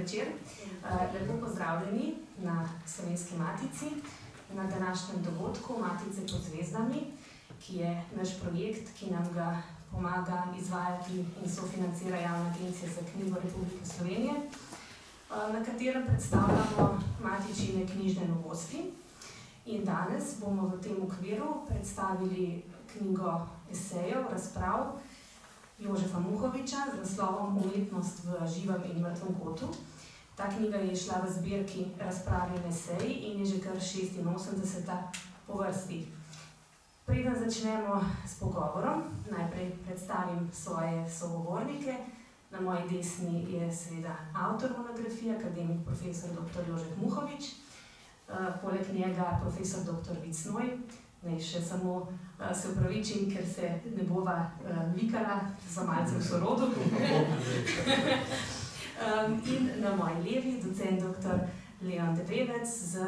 večer. Lepo pozdravljeni na Slovenski matici, na današnjem dogodku Matice pod zvezdami, ki je naš projekt, ki nam ga pomaga izvajati in sofinancira Javna agencija za knjigo Republike Slovenije, na katerem predstavljamo matičine knjižne novosti. In danes bomo v tem okviru predstavili knjigo esejev, razprav Jožefa Muhoviča z naslovom Umetnost v živem in mrtvem kotu. Ta knjiga je šla v zbirki Razprave in eseji in je že kar 86. po vrsti. Preden začnemo s pogovorom, najprej predstavim svoje sogovornike. Na moji desni je seveda avtor monografije, akademik profesor dr. Jožef Muhovič, poleg njega profesor dr. Vid Snoj. Naj še samo se upravičim, ker se ne bova vikala, za malce v sorodu. In na moji levi docent dr. Leon Debevec z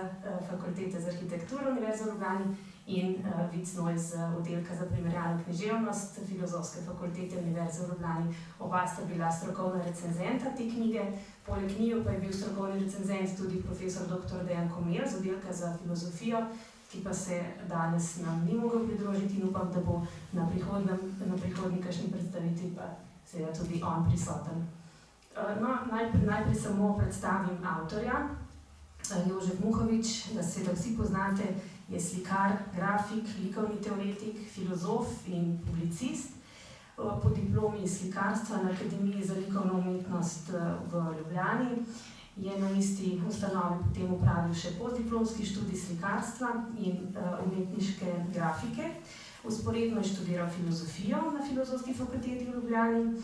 Fakultete za arhitekturo Univerze v Ljubljani in Vid Snoj z oddelka za primerjalno književnost Filozofske fakultete Univerze v Ljubljani. Oba sta bila strokovna recenzenta te knjige, poleg njiju pa je bil strokovni recenzent tudi profesor dr. Dejan Komelj z oddelka za filozofijo, ki pa se danes nam ni mogel pridružiti in upam, da bo na prihodnji kakšni predstavitvi pa seveda tudi on prisoten. Najprej samo predstavim avtorja. Jožef Muhovič, da seveda vsi poznate, je slikar, grafik, likovni teoretik, filozof in publicist. Po diplomi slikarstva na Akademiji za likovno umetnost v Ljubljani je na isti ustanovi potem opravil še postdiplomski študij slikarstva in umetniške grafike. Vzporedno je študiral filozofijo na Filozofski fakulteti v Ljubljani,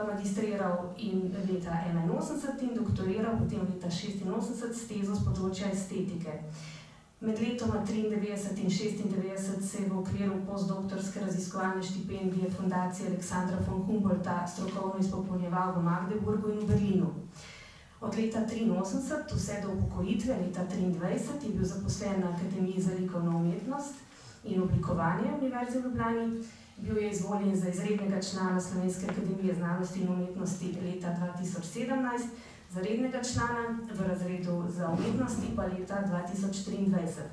magistriral in leta 1981 in doktoriral potem leta 1986 s tezo z področja estetike. Med letoma 1993 in 1996 se je v okviru postdoktorske raziskovalne štipendije Fundacije Aleksandra von Humboldta strokovno izpopolnjeval v Magdeburgu in v Berlinu. Od leta 1983 vse do upokojitve leta 1923 je bil zaposlen na Akademiji za likovno umetnost in oblikovanje Univerze v Ljubljani. Bil je izvoljen za izrednega člana Slovenske akademije znanosti in umetnosti leta 2017, za rednega člana v razredu za umetnosti pa leta 2023.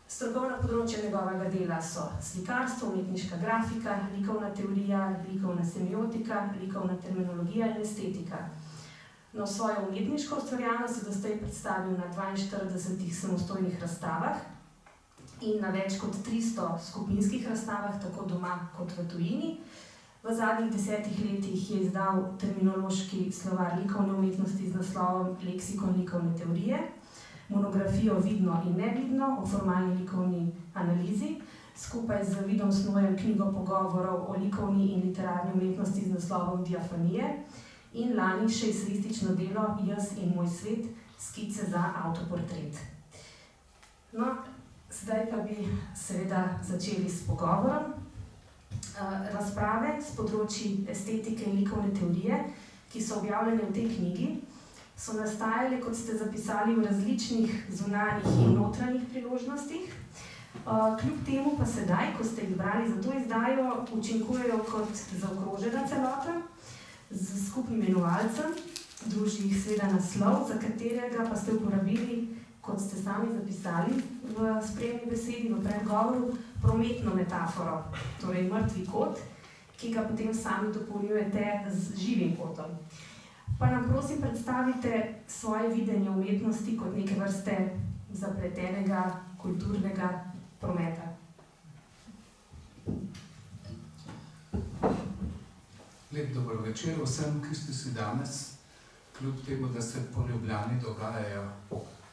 Strokovna področja njegovega dela so slikarstvo, umetniška grafika, likovna teorija, likovna semiotika, likovna terminologija in estetika. No, svojo umetniško ustvarjalnost je doslej predstavil na 42 samostojnih razstavah in na več kot 300 skupinskih razstavah, tako doma kot v tujini. V zadnjih 10 letih je izdal terminološki slovar likovne umetnosti z naslovom Leksikon likovne teorije, monografijo Vidno in nevidno o formalni likovni analizi, skupaj z Vidom Snojem knjigo pogovorov o likovni in literarni umetnosti z naslovom Diafonije in lani še eseistično delo Jaz in moj svet, skice za avtoportret. No, zdaj pa bi seveda začeli s pogovorom. Razprave s področji estetike in likovne teorije, ki so objavljene v tej knjigi, so nastajale, kot ste zapisali, v različnih zunanjih in notranjih priložnostih. Kljub temu pa sedaj, ko ste jih brali za to izdajo, učinkujejo kot zaokrožena celota z skupnim imenovalcem, druži jih seveda naslov, za katerega pa ste uporabili, kot ste sami zapisali v spremni besedi, v predgovoru, prometno metaforo, torej mrtvi kot, ki ga potem sami dopolnjujete z živim kotom. Pa nam prosim predstavite svoje videnje umetnosti kot neke vrste zapletenega kulturnega prometa. Lep dober večer vsem, ki ste si danes, kljub temu, da se po Ljubljani dogajajo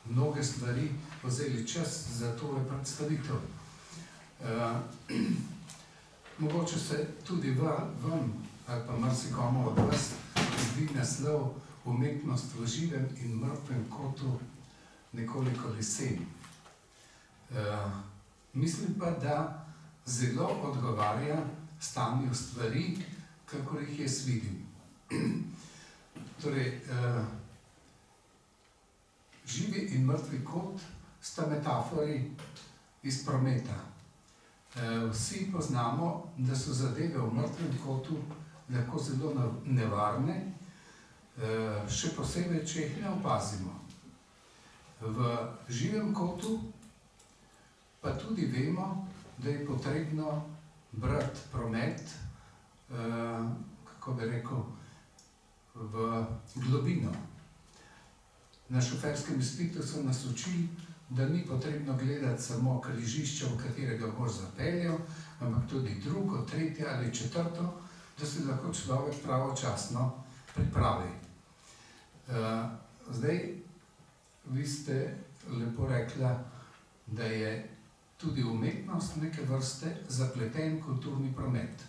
mnoge stvari, vzeli čas za to predstavitev. Mogoče se tudi vam, ali pa marsikomu od vas, zdi naslov Umetnost v živem in mrtvem kotu nekoliko lesen. Mislim pa, da zelo odgovarja stanju stvari, kakor jih jaz vidim. Torej, živi in mrtvi kot sta metafori iz prometa. Vsi poznamo, da so zadeve v mrtvem kotu lahko zelo nevarne, še posebej, če jih ne opazimo. V živem kotu pa tudi vemo, da je potrebno brati promet, kako bi rekel, v globino. Na šoferskem izpitu so nas učili, da ni potrebno gledati samo križišča, v katerega boš zapeljal, ampak tudi drugo, tretje ali četrto, da se lahko človek pravočasno pripravi. Zdaj, vi ste lepo rekla, da je tudi umetnost neke vrste zapleten kulturni promet.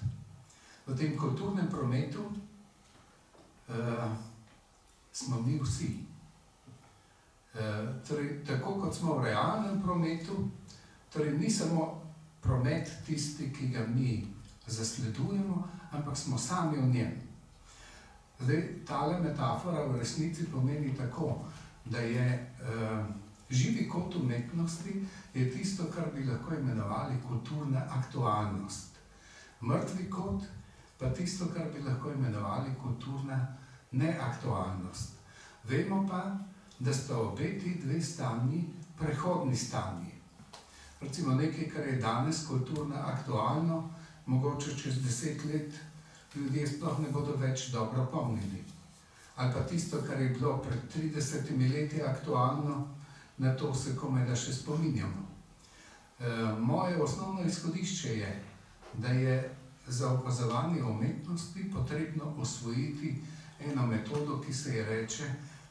V tem kulturnem prometu smo mi vsi. Torej, tako kot smo v realnem prometu, torej ni samo promet tisti, ki ga mi zasledujemo, ampak smo sami v njem. Zdaj, tale metafora v resnici pomeni tako, da je živi kot umetnosti je tisto, kar bi lahko imenovali kulturna aktualnost. Mrtvi kot pa tisto, kar bi lahko imenovali kulturna neaktualnost. Vemo pa, da sta obe ti dve stanji prehodni stanji. Recimo nekaj, kar je danes kulturno aktualno, mogoče čez 10 let ljudje sploh ne bodo več dobro pomnili. Ali pa tisto, kar je bilo pred 30 leti aktualno, na to se komaj da še spominjamo. Moje osnovno izhodišče je, da je za opazovanje umetnosti potrebno osvojiti eno metodo, ki se je reče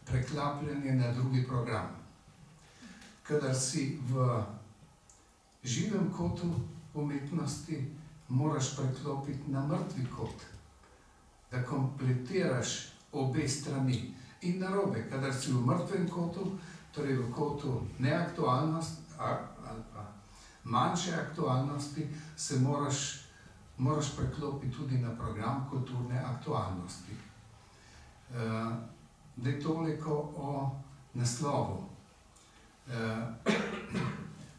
preklapljanje na drugi program. Kadar si v živem kotu umetnosti, moraš preklopiti na mrtvi kot, da kompletiraš obe strani. In narobe, kadar si v mrtvem kotu, torej v kotu neaktualnosti ali pa manjše aktualnosti, se moraš preklopiti tudi na program kulturne aktualnosti. Da je toliko o naslovu.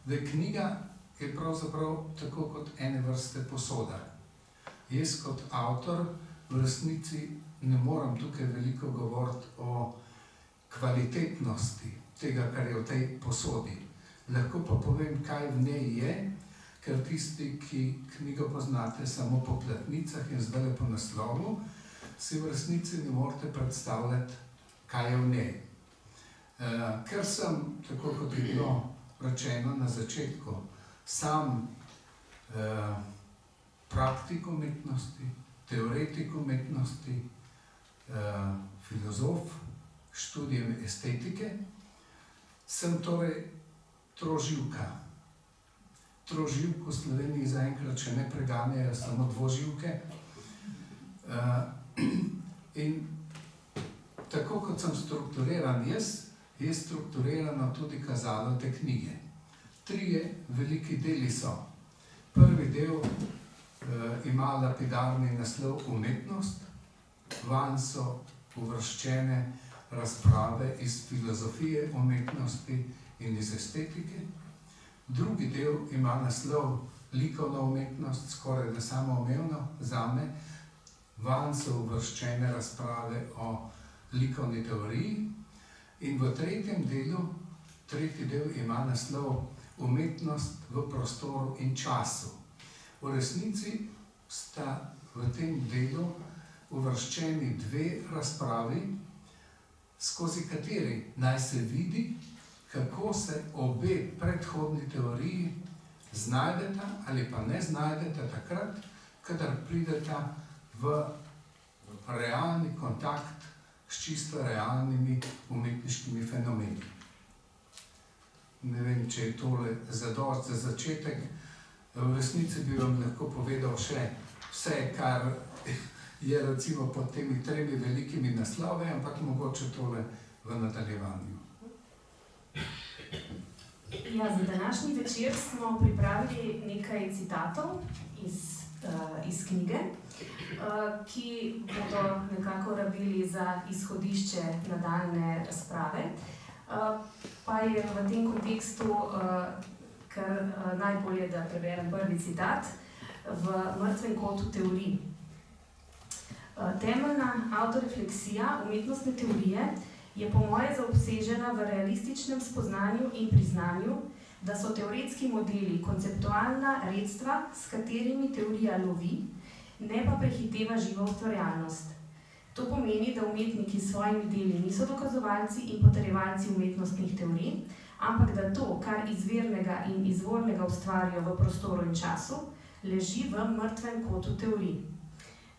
Da je knjiga je pravzaprav tako kot ene vrste posoda. Jaz kot avtor v resnici ne moram tukaj veliko govoriti o kvalitetnosti tega, kar je v tej posodi. Lahko pa povem, kaj v njej je, ker tisti, ki knjigo poznate samo po platnicah in zdaj po naslovu, si v resnici ne morete predstavljati, kaj je v njej. Ker sem, tako kot je bilo rečeno na začetku, sam praktik umetnosti, teoretik umetnosti, filozof, študijem estetike, sem torej troživka. Troživk v Sloveniji zaenkrat še ne preganjajo, samo dvoživke. In tako kot sem strukturiran jaz, je strukturirano tudi kazalo te knjige. 3 veliki deli so. Prvi del ima lapidarni naslov Umetnost, vanj so uvrščene razprave iz filozofije umetnosti in iz estetike. Drugi del ima naslov Likovna umetnost, skoraj da samoumevno zame, vanj so uvrščene razprave o likovni teoriji. In v tretjem delu, tretji del ima naslov Umetnost v prostoru in času. V resnici sta v tem delu uvrščeni 2 razpravi, skozi kateri naj se vidi, kako se obe predhodni teoriji znajdeta ali pa ne znajdeta takrat, kadar prideta v realni kontakt s čisto realnimi umetniškimi fenomeni. Ne vem, če je tole zadost za začetek. V resnici bi vam lahko povedal še vse, kar je recimo pod temi 3 velikimi naslovi, ampak mogoče tole v nadaljevanju. Ja, za današnji večer smo pripravili nekaj citatov iz knjige, ki bodo nekako rabili za izhodišče nadaljne razprave. Pa je v tem kontekstu kar najbolje, da preberem prvi citat v Mrtvem kotu teorij. Temeljna avtorefleksija umetnostne teorije je po moje zaobsežena v realističnem spoznanju in priznanju, da so teoretski modeli konceptualna redstva, s katerimi teorija lovi, ne pa prehiteva živo ustvarjalnost. To pomeni, da umetniki s svojimi deli niso dokazovalci in potrjevalci umetnostnih teorij, ampak da to, kar izvirnega in izvornega ustvarijo v prostoru in času, leži v mrtvem kotu teorij.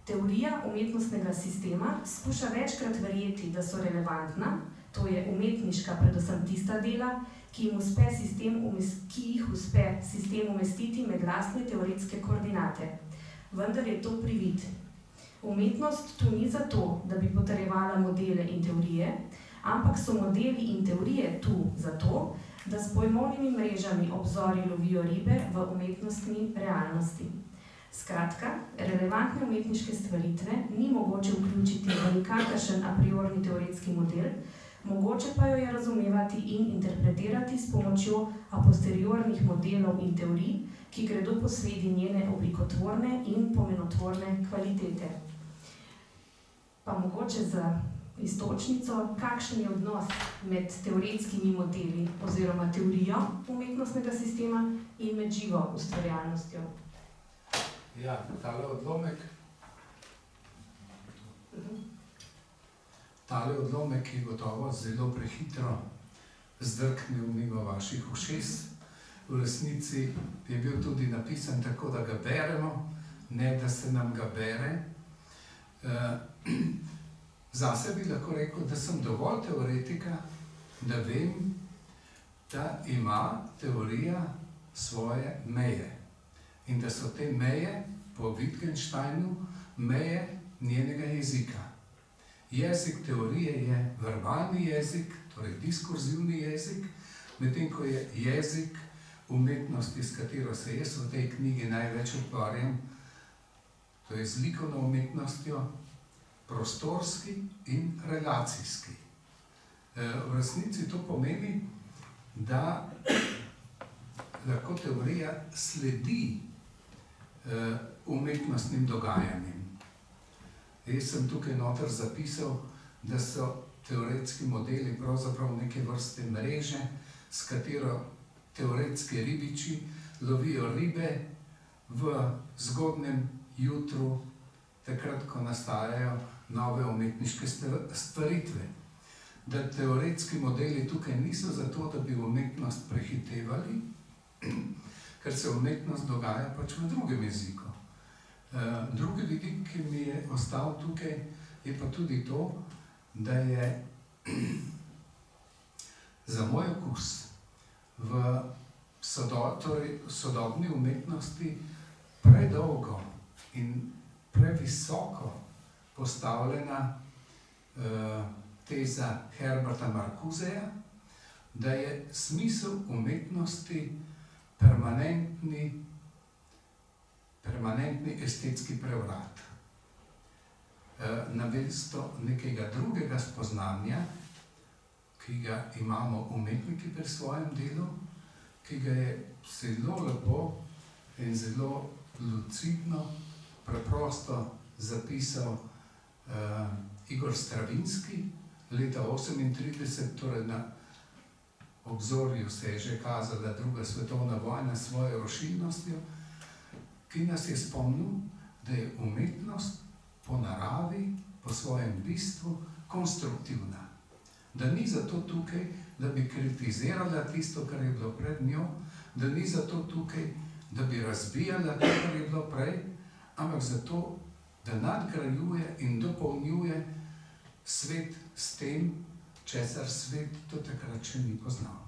Teorija umetnostnega sistema skuša večkrat verjeti, da so relevantna, to je umetniška, predvsem tista dela, ki jih uspe sistem umestiti med lastne teoretske koordinate. Vendar je to privid. Umetnost tu ni zato, da bi potrjevala modele in teorije, ampak so modeli in teorije tu zato, da s pojmovnimi mrežami obzori lovijo ribe v umetnostni realnosti. Skratka, relevantne umetniške stvaritve ni mogoče vključiti v nikakršen a priorni teoretski model, mogoče pa jo je razumevati in interpretirati s pomočjo a posteriornih modelov in teorij, ki gredo po sledi njene oblikotvorne in pomenotvorne kvalitete. Pa mogoče za iztočnico, kakšen je odnos med teoretskimi modeli oziroma teorijo umetnostnega sistema in med živo ustvarjalnostjo. Ja, tale odlomek je gotovo zelo prehitro zdrknil mimo vaših ušes. V resnici je bil tudi napisan tako, da ga beremo, ne da se nam ga bere. Zase bi lahko rekel, da sem dovolj teoretika, da vem, da ima teorija svoje meje. In da so te meje po Wittgensteinu meje njenega jezika. Jezik teorije je verbalni jezik, torej diskurzivni jezik, medtem ko je jezik umetnosti, s katero se jaz v tej knjigi največ ukvarjam, to je z likovno umetnostjo, prostorski in relacijski. V resnici to pomeni, da lahko teorija sledi umetnostnim dogajanjem. Jaz sem tukaj noter zapisal, da so teoretski modeli pravzaprav neke vrste mreže, s katero teoretski ribiči lovijo ribe v zgodnjem jutru, takrat, ko nastajajo nove umetniške stvaritve. Da teoretski modeli tukaj niso zato, da bi umetnost prehitevali, ker se umetnost dogaja pač v drugem jeziku. Drugi vidik, ki mi je ostal tukaj, je pa tudi to, da je za moj okus v sodobni umetnosti predolgo in previsoko postavljena teza Herberta Marcuseja, da je smisel umetnosti permanentni estetski prevrat. Namesto nekega drugega spoznanja, ki ga imamo umetniki pri svojem delu, ki ga je zelo lepo in zelo lucidno, preprosto zapisal Igor Stravinski leta 1938, torej na obzorju se je že kazala druga svetovna vojna s svojo rušilnostjo, ki nas je spomnil, da je umetnost po naravi, po svojem bistvu konstruktivna. Da ni zato tukaj, da bi kritizirala tisto, kar je bilo pred njo, da ni zato tukaj, da bi razbijala to, kar je bilo prej, ampak zato, da nadgrajuje in dopolnjuje svet s tem, česar svet do takrat še ni poznal.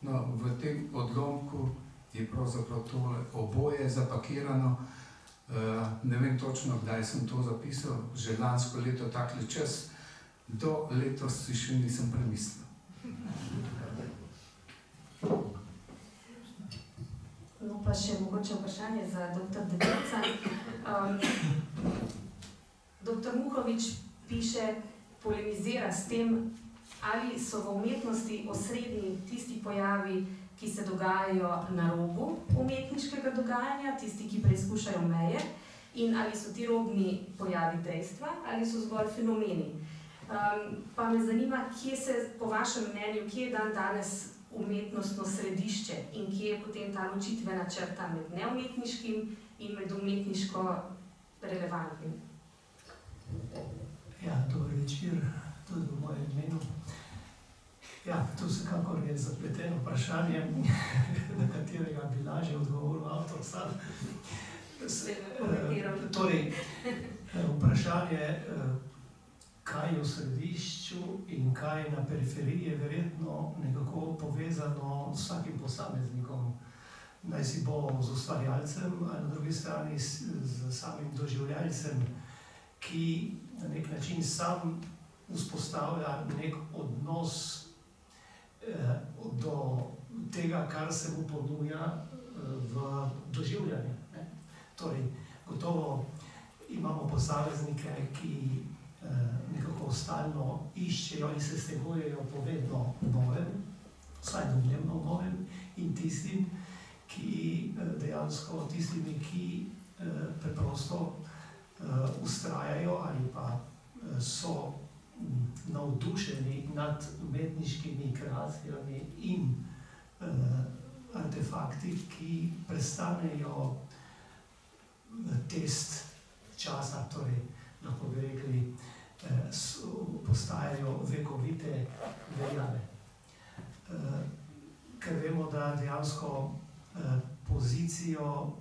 No, v tem odlomku je pravzaprav tole oboje zapakirano. Ne vem točno, kdaj sem to zapisal, že lansko leto takle čas, do letos si še nisem premislil. No, pa še mogoče vprašanje za dr. Debelca. Dr. Muhovič piše, polemizira s tem, ali so v umetnosti osrednji tisti pojavi, ki se dogajajo na robu umetniškega dogajanja, tisti, ki preizkušajo meje, in ali so ti robni pojavi dejstva ali so zgolj fenomeni. Pa me zanima, kje se po vašem mnenju, kje je danes umetnostno središče in kje je potem ta ločitvena črta med neumetniškim in med umetniško relevantnim? Ja, dober večer, tudi v mojem imenu. Ja, to vsekakor je zapleteno vprašanje, na katerega bi lažje odgovoril avtor sam. Torej, vprašanje, kaj je v središču in kaj je na periferiji, je verjetno nekako povezano s vsakim posameznikom. Naj si bo z ustvarjalcem, ali na drugi strani z samim doživljalcem, ki na nek način sam vzpostavlja nek odnos do tega, kar se mu ponuja v doživljanju. Torej, gotovo imamo posameznike, ki nekako stalno iščejo in se stegujejo po vedno novem, vsaj domnevno novem, in tistim, ki dejansko tistimi, ki preprosto vztrajajo ali pa so navdušeni nad umetniškimi kreacijami in artefakti, ki prestanejo test časa, torej lahko bi rekli, postajajo vekovite veljave. Ker vemo, da dejansko pozicijo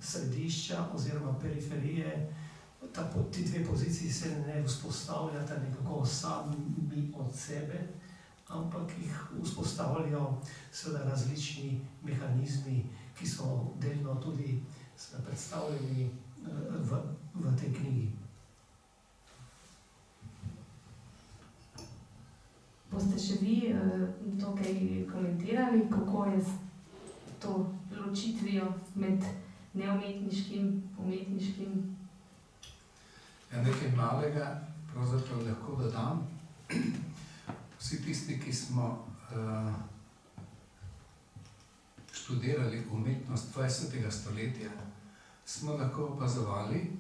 središča oziroma periferije, ti dve poziciji se ne vzpostavljata nekako sami od sebe, ampak jih vzpostavljajo seveda različni mehanizmi, ki so delno tudi predstavljeni v tej knjigi. Boste še vi to kaj komentirali, kako je s to ločitvijo med neumetniškim, umetniškim? Ja, nekaj malega pravzaprav lahko dodam. Vsi tisti, ki smo študirali umetnost 20. stoletja, smo lahko opazovali,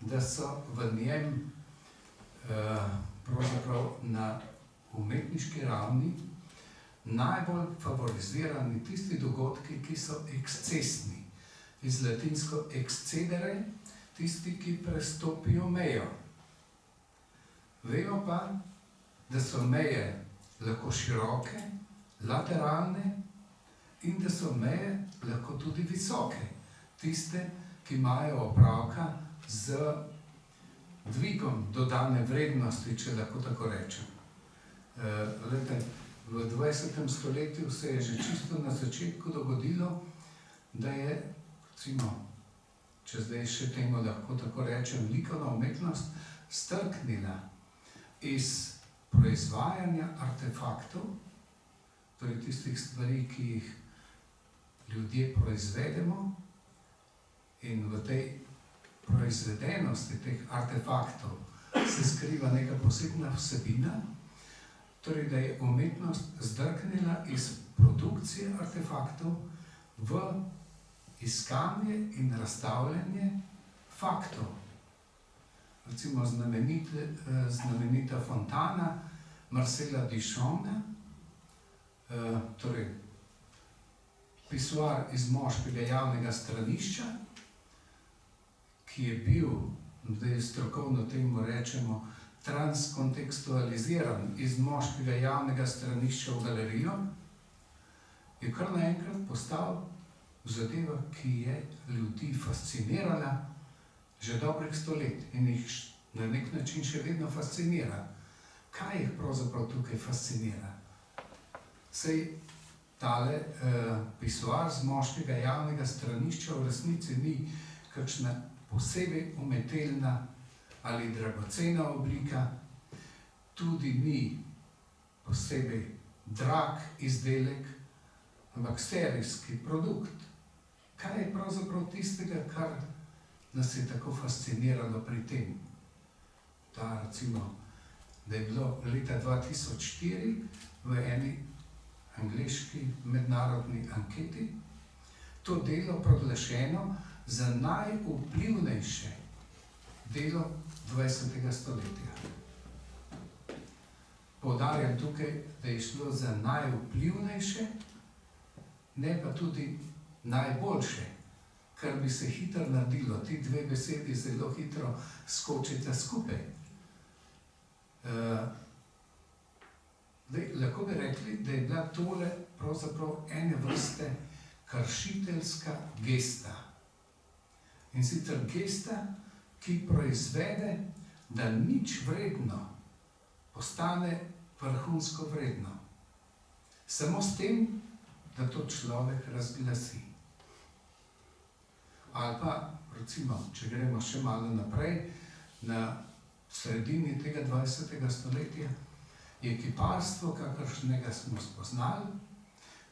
da so v njem pravzaprav na umetniški ravni najbolj favorizirani tisti dogodki, ki so ekscesni. Iz latinsko excedere, tisti, ki prestopijo mejo. Vemo pa, da so meje lahko široke, lateralne in da so meje lahko tudi visoke. Tiste, ki imajo opravka z dvigom dodane vrednosti, če lahko tako rečem. V 20. stoletju se je že čisto na začetku dogodilo, da je, recimo, če zdaj še temu lahko tako rečem, likovna umetnost strknila iz proizvajanja artefaktov, torej tistih stvari, ki jih ljudje proizvedemo, in v tej proizvedenosti teh artefaktov se skriva neka posebna vsebina, torej da je umetnost zdrknila iz produkcije artefaktov v iskanje in razstavljanje faktov. Recimo znamenita fontana Marcela Duchampa, torej pisuar iz moškega javnega stranišča, ki je bil, zdaj strokovno temu rečemo, transkontekstualiziran iz moškega javnega stranišča v galerijo, je kar naenkrat postal zadeva, ki je ljudi fascinirala že dobrih 100 let in jih na nek način še vedno fascinira. Kaj jih pravzaprav tukaj fascinira? Sej tale pisuar z moškega javnega stranišča v resnici ni kakšna posebej umetelna ali dragocena oblika, tudi ni posebej drag izdelek, ampak serijski produkt. Kaj je pravzaprav tistega, kar nas je tako fasciniralo pri tem? Da, recimo, da je bilo leta 2004 v eni angleški mednarodni anketi to delo proglašeno za najvplivnejše delo 20. stoletja. Poudarjam tukaj, da je šlo za najvplivnejše, ne pa tudi najboljše, kar bi se hitro naredilo. Ti dve besedi zelo hitro skočita skupaj. Lahko bi rekli, da je bila tole pravzaprav ene vrste kršiteljska gesta. In sicer gesta, ki proizvede, da nič vredno postane vrhunsko vredno. Samo s tem, da to človek razglasi. Ali pa, recimo, če gremo še malo naprej, na sredini tega 20. stoletja, je kiparstvo, kakršnega smo spoznali,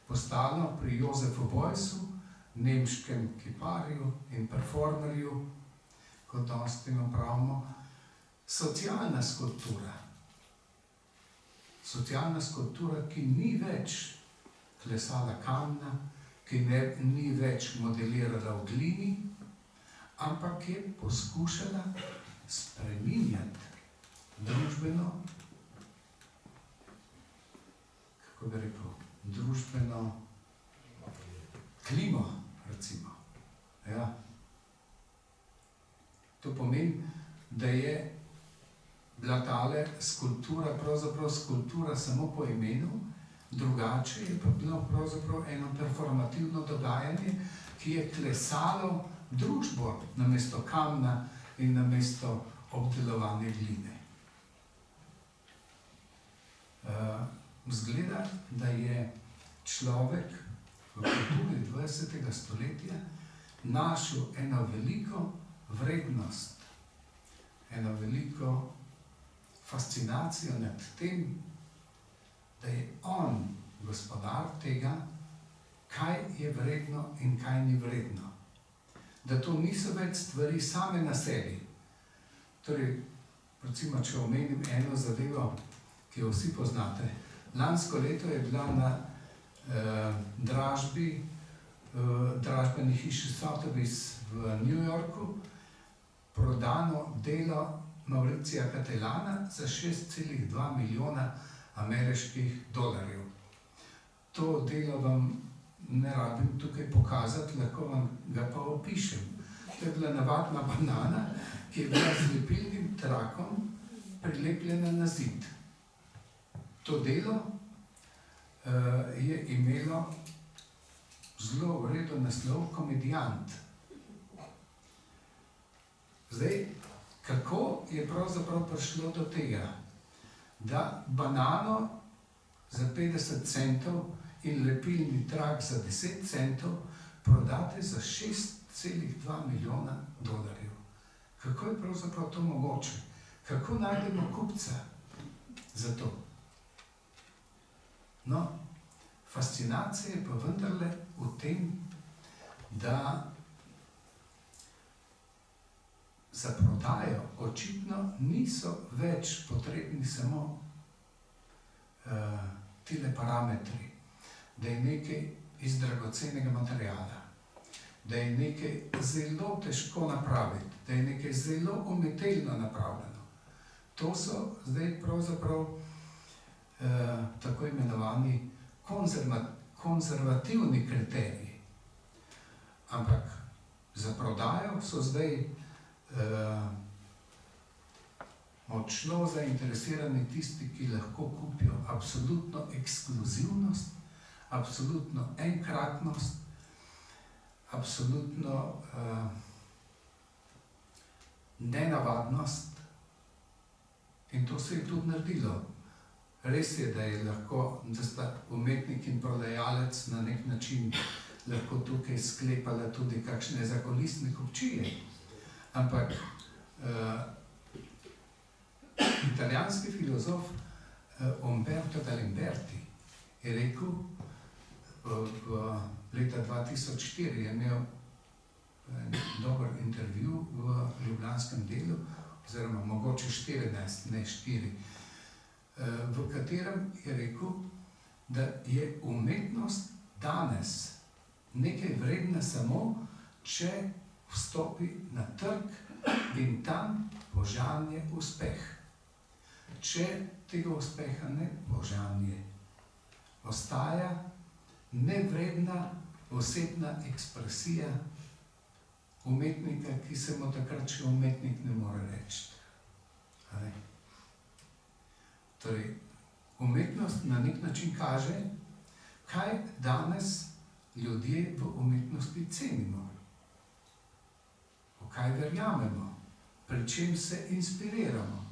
postalo pri Josefu Beuysu, nemškem kiparju in performerju, kot danes temu pravimo, socialna skulptura. Socialna skulptura, ki ni več klesala kamna, ki ni več modelirala v glini, ampak je poskušala spreminjati družbeno, kako bi rekel, družbeno klimo, recimo. Ja. To pomeni, da je bila tale skulptura pravzaprav skulptura samo po imenu, drugače je pa bilo pravzaprav eno performativno dogajanje, ki je klesalo družbo namesto kamna in namesto obdelovanja gline. Zgleda, da je človek v kulturi 20. stoletja našel eno veliko vrednost, eno veliko fascinacijo nad tem, da je on gospodar tega, kaj je vredno in kaj ni vredno. Da to niso več stvari same na sebi. Torej, recimo, če omenim eno zadevo, ki jo vsi poznate. Lansko leto je bila na dražbeni hiši Sotheby's v New Yorku prodano delo Mauricija Catelana za 6,2 milijona ameriških dolarjev. To delo vam ne rabim tukaj pokazati, lahko vam ga pa opišem. To je bila navadna banana, ki je bila z lepilnim trakom prilepljena na zid. To delo je imelo zelo v redu naslov Komedijant. Zdaj, kako je pravzaprav prišlo do tega, da banano za 50 centov in lepilni trak za 10 centov prodate za 6,2 milijona dolarjev? Kako je pravzaprav to mogoče? Kako najdemo kupca za to? No, fascinacija je pa vendarle v tem, da za prodajo očitno niso več potrebni samo tile parametri, da je nekaj iz dragocenega materiala, da je nekaj zelo težko napraviti, da je nekaj zelo umetelno napravljeno. To so zdaj pravzaprav tako imenovani konzervativni kriteriji. Ampak za prodajo so zdaj močno zainteresirani tisti, ki lahko kupijo absolutno ekskluzivnost, absolutno enkratnost, absolutno nenavadnost. In to se je tudi naredilo. Res je, da je lahko, da sta umetnik in prodajalec na nek način lahko tukaj sklepala tudi kakšne zakulisne kupčije. Ampak italijanski filozof Umberto Galimberti je rekel, v leta 2004 je imel dober intervju v Ljubljanskem delu, oziroma mogoče 14, ne 4, v katerem je rekel, da je umetnost danes nekaj vredna samo, če vstopi na trg in tam požanje uspeh. Če tega uspeha ne požanje, ostaja nevredna osebna ekspresija umetnika, ki se mu takrat še umetnik ne more reči. Torej, umetnost na nek način kaže, kaj danes ljudje v umetnosti cenimo, v kaj verjamemo, pri čem se inspiriramo.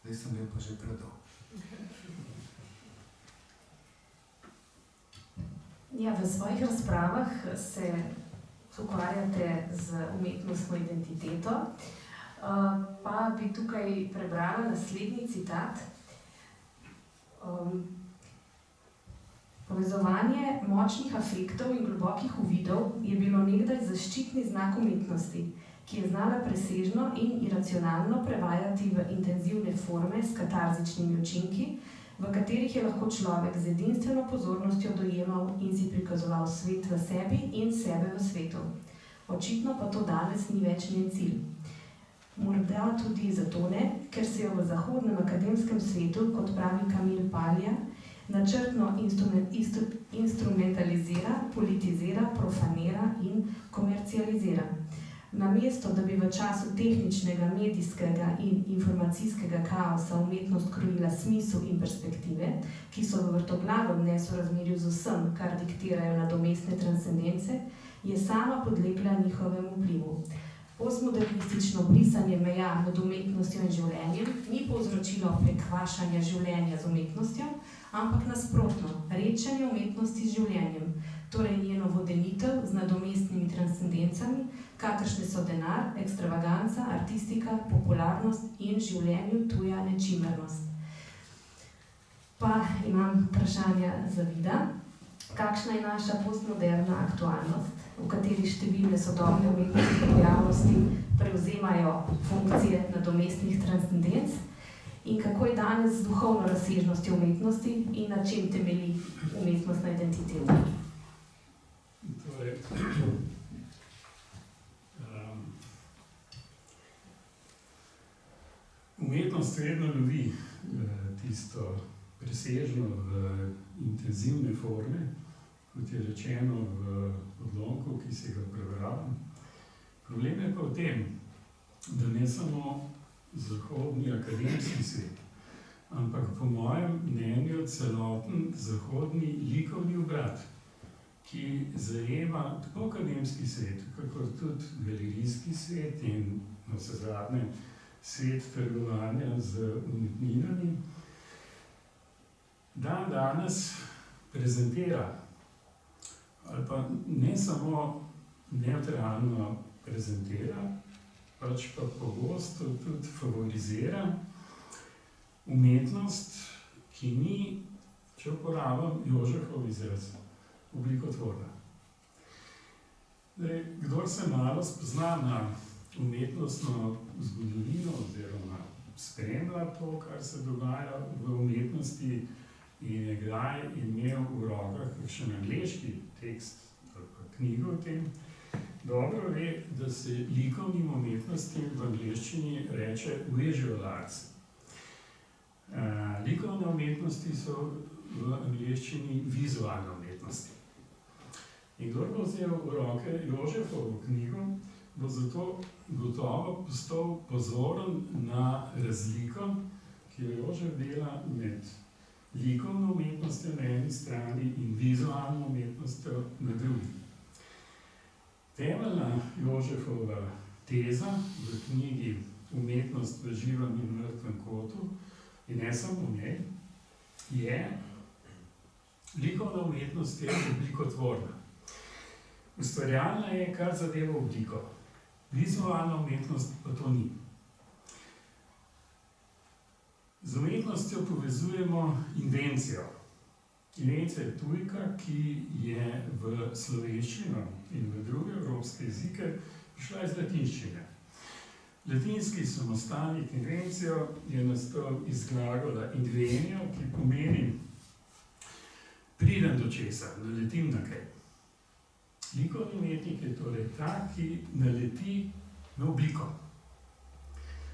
Zdaj sem bil pa že predolg. Ja, v svojih razpravah se ukvarjate z umetnostno identiteto, pa bi tukaj prebrala naslednji citat. Povezovanje močnih afektov in globokih uvidov je bilo nekdaj zaščitni znak umetnosti, ki je znala presežno in iracionalno prevajati v intenzivne forme s katarzičnimi učinki, v katerih je lahko človek z edinstveno pozornostjo dojemal in si prikazoval svet v sebi in sebe v svetu. Očitno pa to danes ni več njen cilj. Morda tudi zato ne, ker se jo v zahodnem akademskem svetu, kot pravi Camille Paglia, načrtno instrumentalizira, politizira, profanira in komercializira. Namesto, da bi v času tehničnega, medijskega in informacijskega kaosa umetnost krojila smisel in perspektive, ki so v vrtoglavem nesorazmerju z vsem, kar diktirajo nadomestne transcendence, je sama podlegla njihovemu vplivu. Postmodernistično brisanje meja med umetnostjo in življenjem ni povzročilo prekvašanja življenja z umetnostjo, ampak nasprotno, rečanje umetnosti z življenjem, torej njeno vodenitev z nadomestnimi transcendencami, kakršne so denar, ekstravaganca, artistika, popularnost in življenju tuja nečimernost. Pa imam vprašanja za Vida. Kakšna je naša postmoderna aktualnost, v kateri številne sodobne umetnostne pojavnosti prevzemajo funkcije nadomestnih transcendenc in kako je danes z duhovno razsežnostjo umetnosti in na čem temelji umetnostna identiteta? Torej, umetnost vedno lovi tisto presežno v intenzivne forme, kot je rečeno v odlomku, ki si ga prebravam. Problem je pa v tem, da ne samo zahodni akademski svet, ampak po mojem mnenju celoten zahodni likovni obrat, ki zajema tako akademski svet, kakor tudi galerijski svet in navsezadnje svet trgovanja z umetninami, danes prezentira, ali pa ne samo nevtralno prezentira, pač pa pogosto tudi favorizira umetnost, ki ni, če uporabljam Jožefov izraz, oblikotvorna. Kdor se malo spozna na umetnostno zgodovino oziroma spremlja to, kar se dogaja v umetnosti in je kdaj imel v rokah kakšen angleški tekst ali pa knjigo o tem, dobro ve, da se likovnim umetnostim v angleščini reče visual arts. Likovne umetnosti so v angleščini vizualne umetnosti. In kdor bo vzel v roke Jožefovo knjigo, bo zato gotovo postal pozoren na razliko, ki jo Jožef dela med likovno umetnostjo na eni strani in vizualno umetnostjo na drugi. Temeljna Jožefova teza v knjigi Umetnost v živem in mrtvem kotu, in ne samo v njej, je likovna umetnost je oblikotvorna. Ustvarjalna je, kar zadeva obliko. Vizualna umetnost pa to ni. Z umetnostjo povezujemo invencijo. Invencija je tujka, ki je v slovenščino in v druge evropske jezike prišla iz latinščine. Latinski samostalnik invencijo je nastal iz glagola invenio, ki pomeni pridem do česa, naletim na kaj. Likovni umetnik je torej ta, ki naleti na obliko.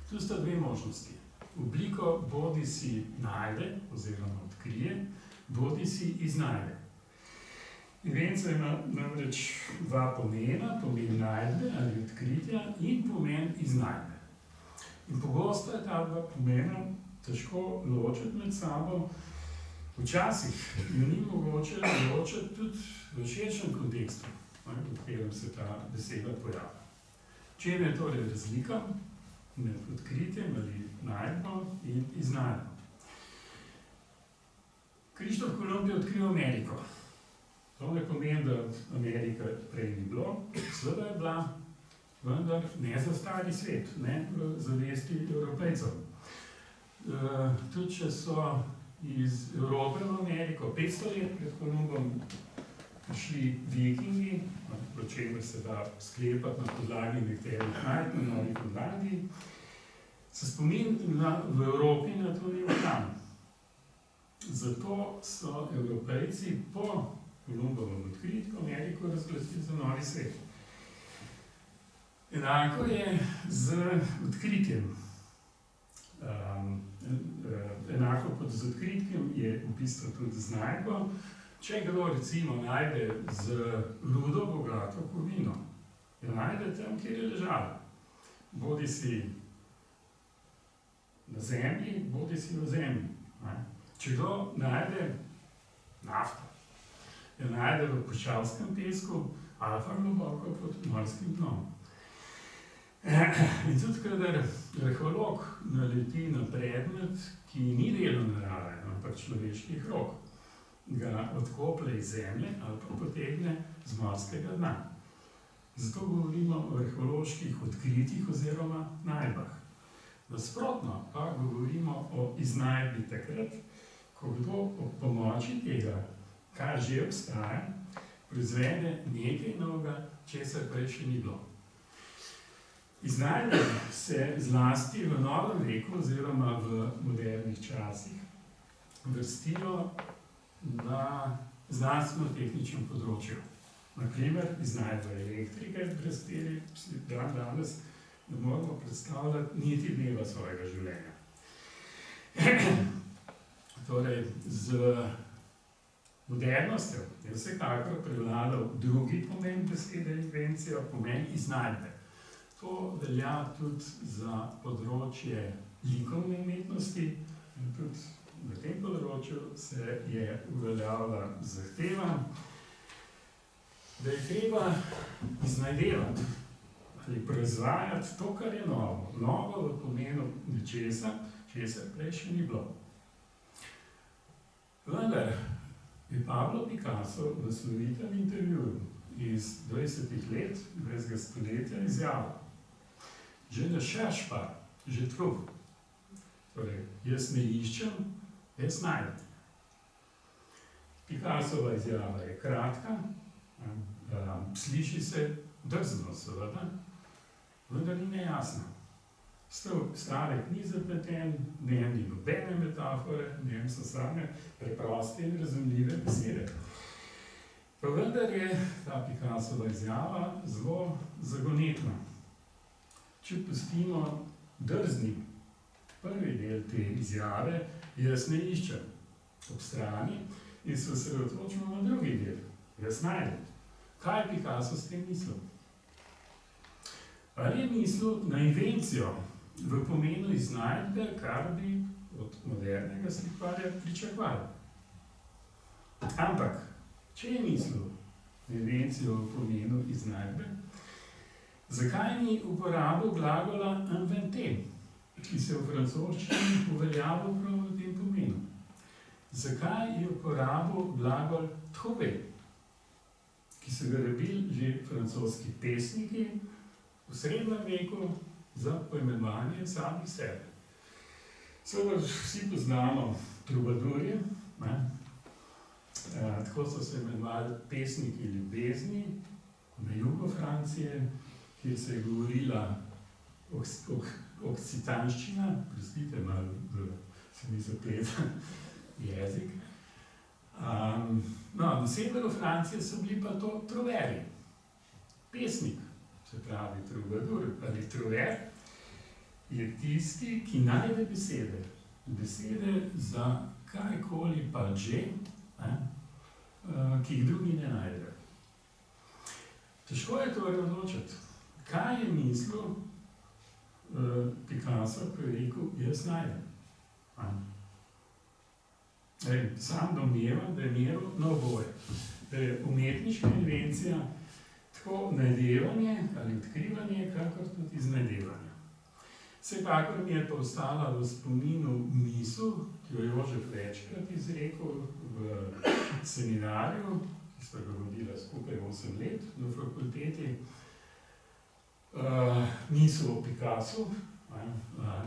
Tu sta dve možnosti. Obliko bodi si najde oziroma odkrije, bodi si iznajde. Invencija ima namreč dva pomena, pomen najdbe ali odkritja in pomen iznajde. In pogosto je ta dva pomena težko ločiti med sabo. Včasih jo ni mogoče ločiti tudi v širšem kontekstu, v katerem se ta beseda pojavlja. Čem je torej razlika med odkritjem ali najdbo in iznajdbo? Krištof Kolumb je odkril Ameriko. To ne pomeni, da Amerika prej ni bilo, seveda je bila, vendar ne za stari svet, ne v zavesti Evropejcev. Tudi če so iz Evrope v Ameriko 500 let pred Kolumbom prišli vikingi, o čemer se da sklepati na podlagi nekaterih najdb na Novi Zelandiji, se spomin v Evropi na to ni ohranil. Zato so Evropejci po Kolumbovem odkritju Ameriko razglasili za novi svet. Enako je z odkritjem. Enako kot z odkritjem je v bistvu tudi z najdbo. Če kdo recimo najde z rudo bogato kovino, jo najde tam, kjer je ležala. Bodi si na zemlji, bodi si v zemlji. Če kdo najde nafto, jo najde v puščavskem pesku ali pa globoko pod morskim dnom. In tudi, kadar arheolog naleti na predmet, ki ni delo narave, ampak človeških rok, ga odkoplje iz zemlje ali pa potegne z morskega dna. Zato govorimo o arheoloških odkritjih oziroma najdbah. Nasprotno pa govorimo o iznajdbi takrat, ko kdo ob pomoči tega, kar že obstaja, proizvede nekaj novega, česar prej še ni bilo. Iznajdbe se zlasti v novem veku oziroma v modernih časih vrstijo na znanstveno-tehničnem področju. Naprimer, iznajdba elektrike, brez katere si danes ne moremo predstavljati niti dneva svojega življenja. Torej, z modernostjo je vsekakor prevladal drugi pomen besede invencija, pomen iznajdbe. To velja tudi za področje likovne umetnosti in tudi na tem področju se je uveljavila zahteva, da je treba iznajdevati ali proizvajati to, kar je novo. Novo v pomenu nečesa, česar prej še ni bilo. Vendar je Pablo Picasso v slovitem intervjuju iz 20 let 20. stoletja izjavil: "Je ne cherche pas, je trouve." Torej, jaz ne iščem, jaz najdem. Picassova izjava je kratka, sliši se drzno seveda, vendar ni nejasna. Stavek ni zapleten, v njem ni nobene metafore, v njem so same preproste in razumljive besede. Pa vendar je ta Picassova izjava zelo zagonetna. Če pustimo drzni prvi del te izjave, jaz ne iščem, ob strani, in se osredotočimo na drugi del, jaz najdem. Kaj je Picasso s tem mislil? Ali je mislil na invencijo v pomenu iznajdbe, kar bi od modernega slikarja pričakovali? Ampak, če je mislil na invencijo v pomenu iznajdbe, zakaj ni uporabil glagola inventer, ki se v francoščini uveljavil prav v tem pomenu? Zakaj je uporabil glagol trouver, ki so ga rabili že francoski pesniki v srednjem veku za poimenovanje samih sebe? Seveda vsi poznamo trubadurje, tako so se imenovali pesniki ljubezni na jugu Francije, kjer se je govorila okcitanščina, prostite, malo se mi zapleta jezik. Na severu Francije so bili pa to troveri. Pesnik, se pravi trubadur ali truer, je tisti, ki najde besede. Besede za karkoli pa že, ki jih drugi ne najdejo. Težko je torej odločiti, kaj je mislil Picasso, ko je rekel, jaz najdem. Sam domnevam, da je meril na oboje. Da je umetniška invencija tako najdevanje ali odkrivanje, kakor tudi iznajdevanje. Vsekakor mi je pa ostala v spominu misel, ki jo je Jožef večkrat izrekel v seminarju, ki sta ga vodila skupaj 8 let na fakulteti. Misel o Picassu,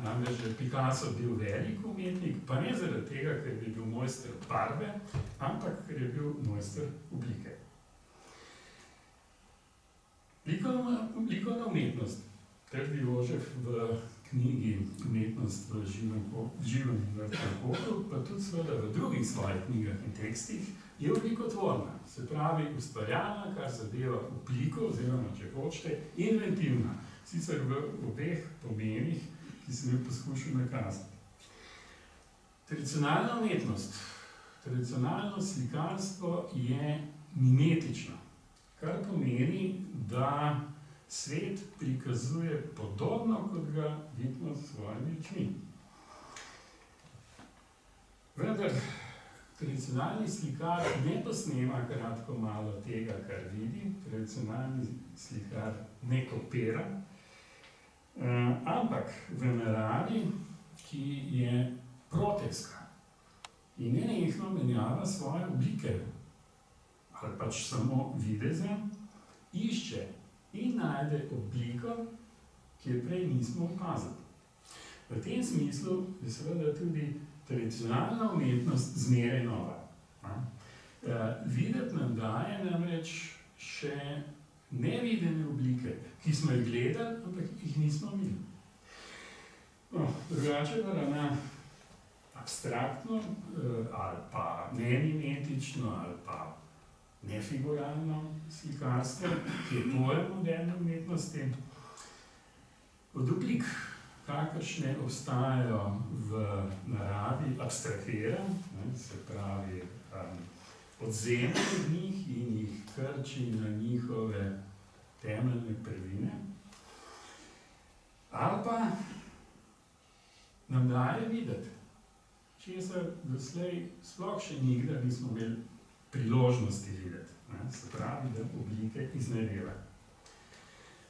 namreč je Picasso bil velik umetnik, pa ne zaradi tega, ker bi bil mojster barve, ampak ker je bil mojster oblike. Likovna umetnost, trdi Jožef v knjigi Umetnost v živem in mrtvem kotu, pa tudi seveda v drugih svojih knjigah in tekstih, je oblikotvorna, se pravi ustvarjalna, kar zadeva obliko, oziroma če hočete, inventivna, sicer v obeh pomenih, ki sem jo poskušal nakazati. Tradicionalna umetnost, tradicionalno slikarstvo je mimetično, kar pomeni, da svet prikazuje podobno, kot ga vidimo s svojimi očmi. Vendar tradicionalni slikar ne posnema kratko malo tega, kar vidi, tradicionalni slikar ne kopira, ampak v naravi, ki je protevska in nenehno menjava svoje oblike, ali pač samo videze, išče in najde obliko, ki je prej nismo opazili. V tem smislu je seveda tudi tradicionalna umetnost zmeraj nova. Videti nam daje namreč še nevidene oblike, ki smo jih gledali, ampak jih nismo videli. Drugače pa ravna abstraktno, ali pa nemimetično, ali pa nefiguralno slikarstvo, ki je pojem moderne umetnosti. Od oblik, kakršne obstajajo v naravi, abstrahira, se pravi, odzema od njih in jih krči na njihove temeljne prvine, ali pa nam daje videti, česar doslej sploh še nikdar nismo imeli priložnosti videti, se pravi, da oblike iznajdeva.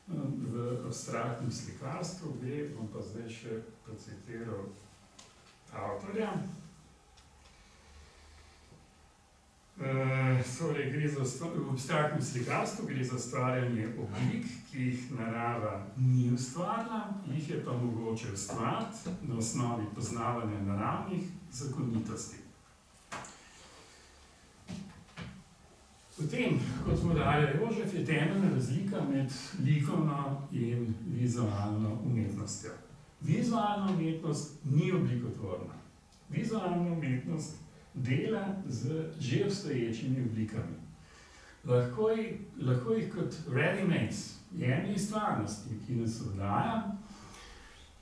V abstraktnem slikarstvu bom pa zdaj še procitiral avtorja. V abstraktnem slikarstvu gre za ustvarjanje oblik, ki jih narava ni ustvarila, jih je pa mogoče ustvariti na osnovi poznavanja naravnih zakonitosti. V tem, kot podarja Jožef, je temeljna razlika med likovno in vizualno umetnostjo. Vizualna umetnost ni oblikotvorna. Vizualna umetnost dela z že obstoječimi oblikami. Lahko jih kot ready-mades, jemlje iz stvarnosti, ki nas obdaja,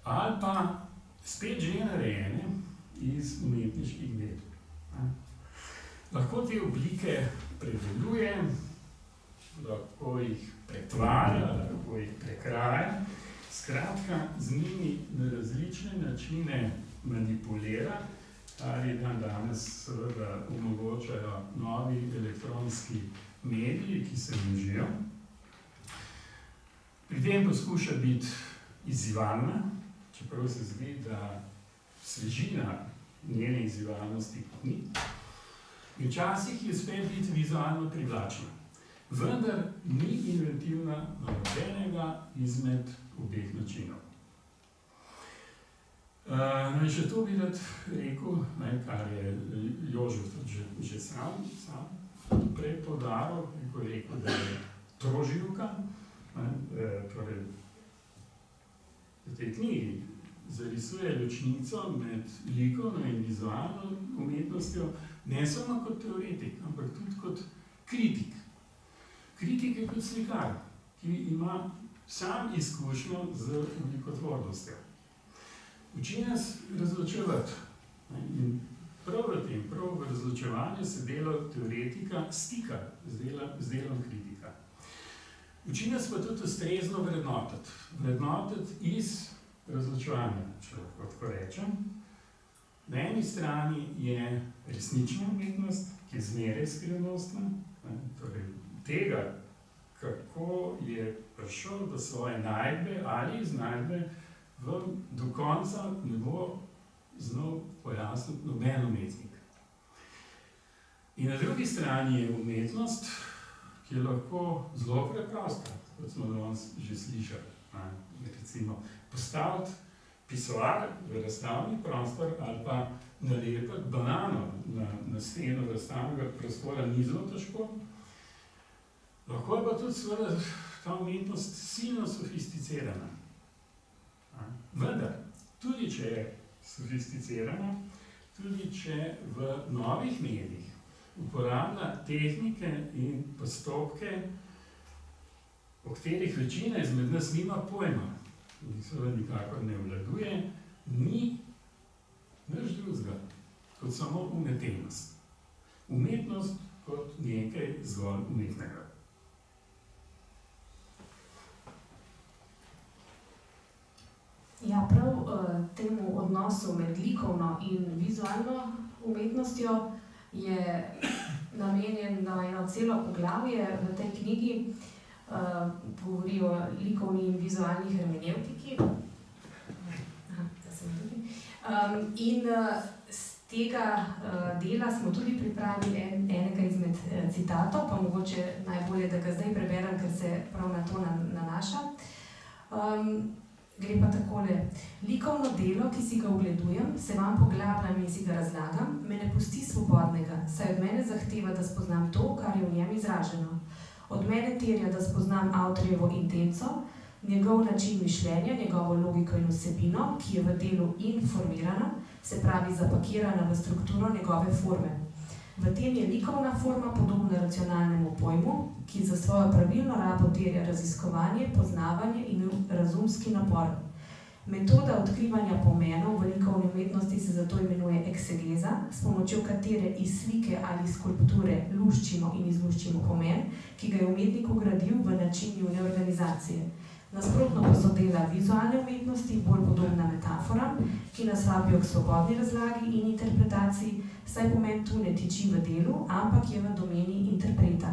ali pa spet že narejene iz umetniških del. Lahko te oblike predeluje, lahko jih pretvarja, lahko jih prekraja, skratka, z njimi na različne načine manipulira, kar je danes seveda omogočajo novi elektronski mediji, ki se množijo. Pri tem poskuša biti izzivalna, čeprav se zdi, da svežina njene izzivalnosti ni. Včasih je spet biti vizualno privlačna, vendar ni inventivna na nobenega izmed obeh načinov. Še to bi rad rekel, kar je Jožef že sam prej poudaril, ko je rekel, da je troživka, torej v tej knjigi zarisuje ločnico med likovno in vizualno umetnostjo, ne samo kot teoretik, ampak tudi kot kritik. Kritik je kot slikar, ki ima sam izkušnjo z oblikotvornostjo. Uči nas razločevati. In prav v razločevanju se delo teoretika stika z delom kritika. Uči nas pa tudi ustrezno vrednotiti. Vrednotiti iz razločevanja, če lahko tako rečem. Na eni strani je resnična umetnost, ki je zmeraj skrivnostna, torej tega, kako je prišel do svoje najdbe ali iznajdbe, do konca ne bo znal pojasniti noben umetnik. In na drugi strani je umetnost, ki je lahko zelo preprosta, kot smo danes že slišali. Recimo postaviti pisoar v razstavni prostor ali pa nalepiti banano na steno razstavnega prostora ni zelo težko. Lahko je pa tudi seveda ta umetnost silno sofisticirana. Vendar, tudi če je sofisticirana, tudi če v novih medijih uporablja tehnike in postopke, o katerih večina izmed nas nima pojma in seveda nikakor ne obvladuje, ni nič drugega kot samo umetelnost. Umetnost kot nekaj zgolj umetnega. Ja, prav temu odnosu med likovno in vizualno umetnostjo je namenjeno eno celo poglavje v tej knjigi, govori o likovni in vizualni hermenevtiki. In z tega dela smo tudi pripravili enega izmed citatov, pa mogoče najbolje, da ga zdaj preberem, ker se prav na to nanaša. Gre pa takole. Likovno delo, ki si ga ogledujem, se vam poglabljam in si ga razlagam, me ne pusti svobodnega, saj od mene zahteva, da spoznam to, kar je v njem izraženo. Od mene terja, da spoznam avtorjevo intenco, njegov način mišljenja, njegovo logiko in vsebino, ki je v delu informirana, se pravi zapakirana v strukturo njegove forme. V tem je likovna forma podobna racionalnemu pojmu, ki za svojo pravilno rabo terja raziskovanje, poznavanje in razumski napor. Metoda odkrivanja pomenov v likovni umetnosti se zato imenuje eksegeza, s pomočjo katere iz slike ali skulpture luščimo in izluščimo pomen, ki ga je umetnik vgradil v način njune organizacije. Nasprotno pa so dela vizualne umetnosti bolj podobna metaforam, ki nas vabijo k svobodni razlagi in interpretaciji, saj pomen tu ne tiči v delu, ampak je v domeni interpreta.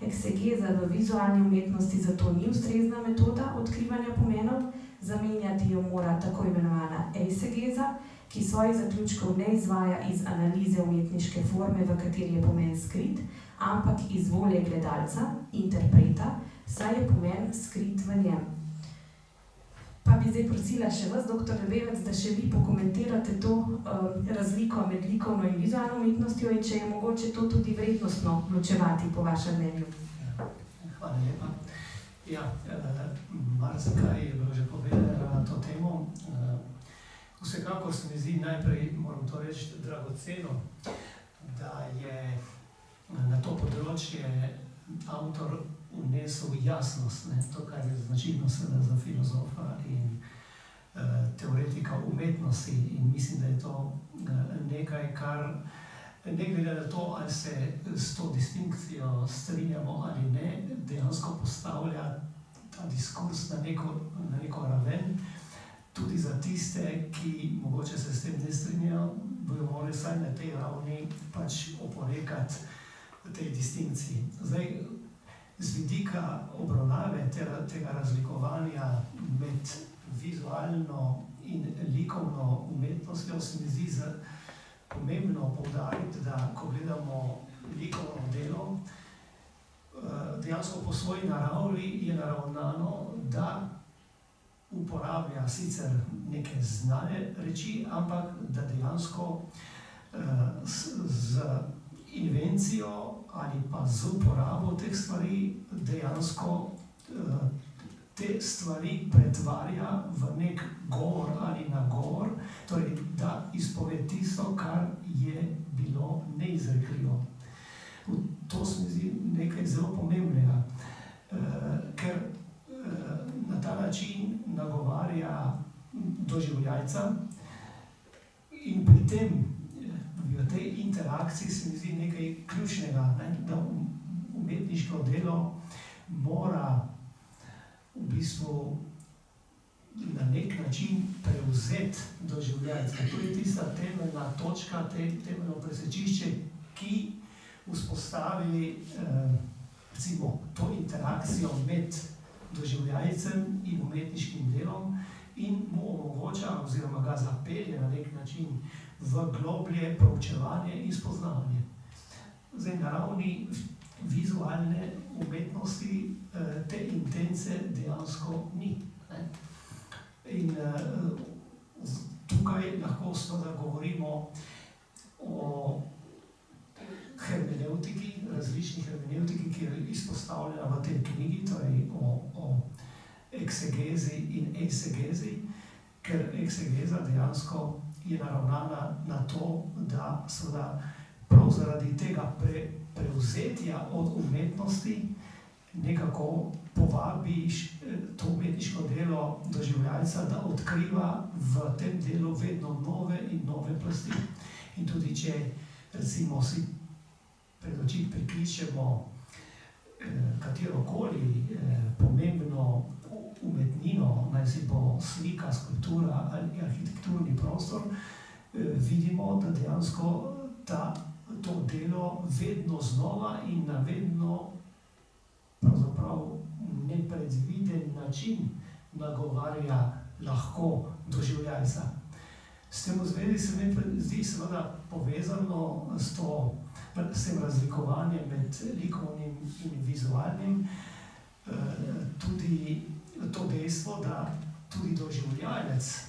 Eksegeza v vizualni umetnosti zato ni ustrezna metoda odkrivanja pomenov, zamenjati jo mora tako imenovana eisegeza, ki svojih zaključkov ne izvaja iz analize umetniške forme, v kateri je pomen skrit, ampak iz volje gledalca, interpreta, saj je pomen skrit v njem. Pa bi zdaj prosila še vas, dr. Lebevec, da še vi pokomentirate to razliko med likovno in vizualno umetnostjo in če je mogoče to tudi vrednostno ločevati po vašem mnenju. Hvala lepa. Ja, marsikaj je bilo že povedano na to temo. Vsekakor se mi zdi najprej, moram to reči, dragoceno, da je na to področje avtor vnesel jasnost, to, kar je značilno seveda za filozofa in teoretika umetnosti. In mislim, da je to nekaj, kar ne glede na to, ali se s to distinkcijo strinjamo ali ne, dejansko postavlja ta diskurs na neko raven, tudi za tiste, ki mogoče se s tem ne strinjajo, bojo morali vsaj na tej ravni pač oporekati tej distinkciji. Zdaj, z vidika obravnave tega razlikovanja med vizualno in likovno umetnostjo se mi zdi pomembno poudariti, da ko gledamo likovno delo, dejansko po svoji naravi je naravnano, da uporablja sicer neke znane reči, ampak da dejansko z invencijo ali pa z uporabo teh stvari dejansko te stvari pretvarja v nek govor ali nagovor, torej da izpove tisto, kar je bilo neizrekljivo. To se mi zdi nekaj zelo pomembnega, ker interakciji se mi zdi nekaj ključnega, ne? Da umetniško delo mora v bistvu na nek način prevzeti doživljajca. To je tista temeljna točka, temeljno presečišče, ki vzpostavi recimo to interakcijo med doživljajcem in umetniškim delom in mu omogoča oziroma ga zapelje na nek način v globlje proučevanje in spoznavanje. Zdaj, na ravni vizualne umetnosti te intence dejansko ni. Ne? In tukaj lahko seveda govorimo o hermeneutiki, različnih hermeneutiki, ki je izpostavljena v tej knjigi, torej o eksegezi in eisegezi, ker eksegeza dejansko je naravnana na to, da seveda prav zaradi tega prevzetja od umetnosti nekako povabiš to umetniško delo doživljajca, da odkriva v tem delu vedno nove in nove plasti. In tudi če recimo si pred oči prikličemo katerokoli pomembno umetnino, naj si bo slika, skulptura ali arhitekturni prostor, vidimo, da dejansko to delo vedno znova in na vedno pravzaprav nepredviden način nagovarja lahko doživljajca. S tem v zvezi se mi zdi seveda povezano s tem razlikovanjem med likovnim in vizualnim, tudi to dejstvo, da tudi doživljalec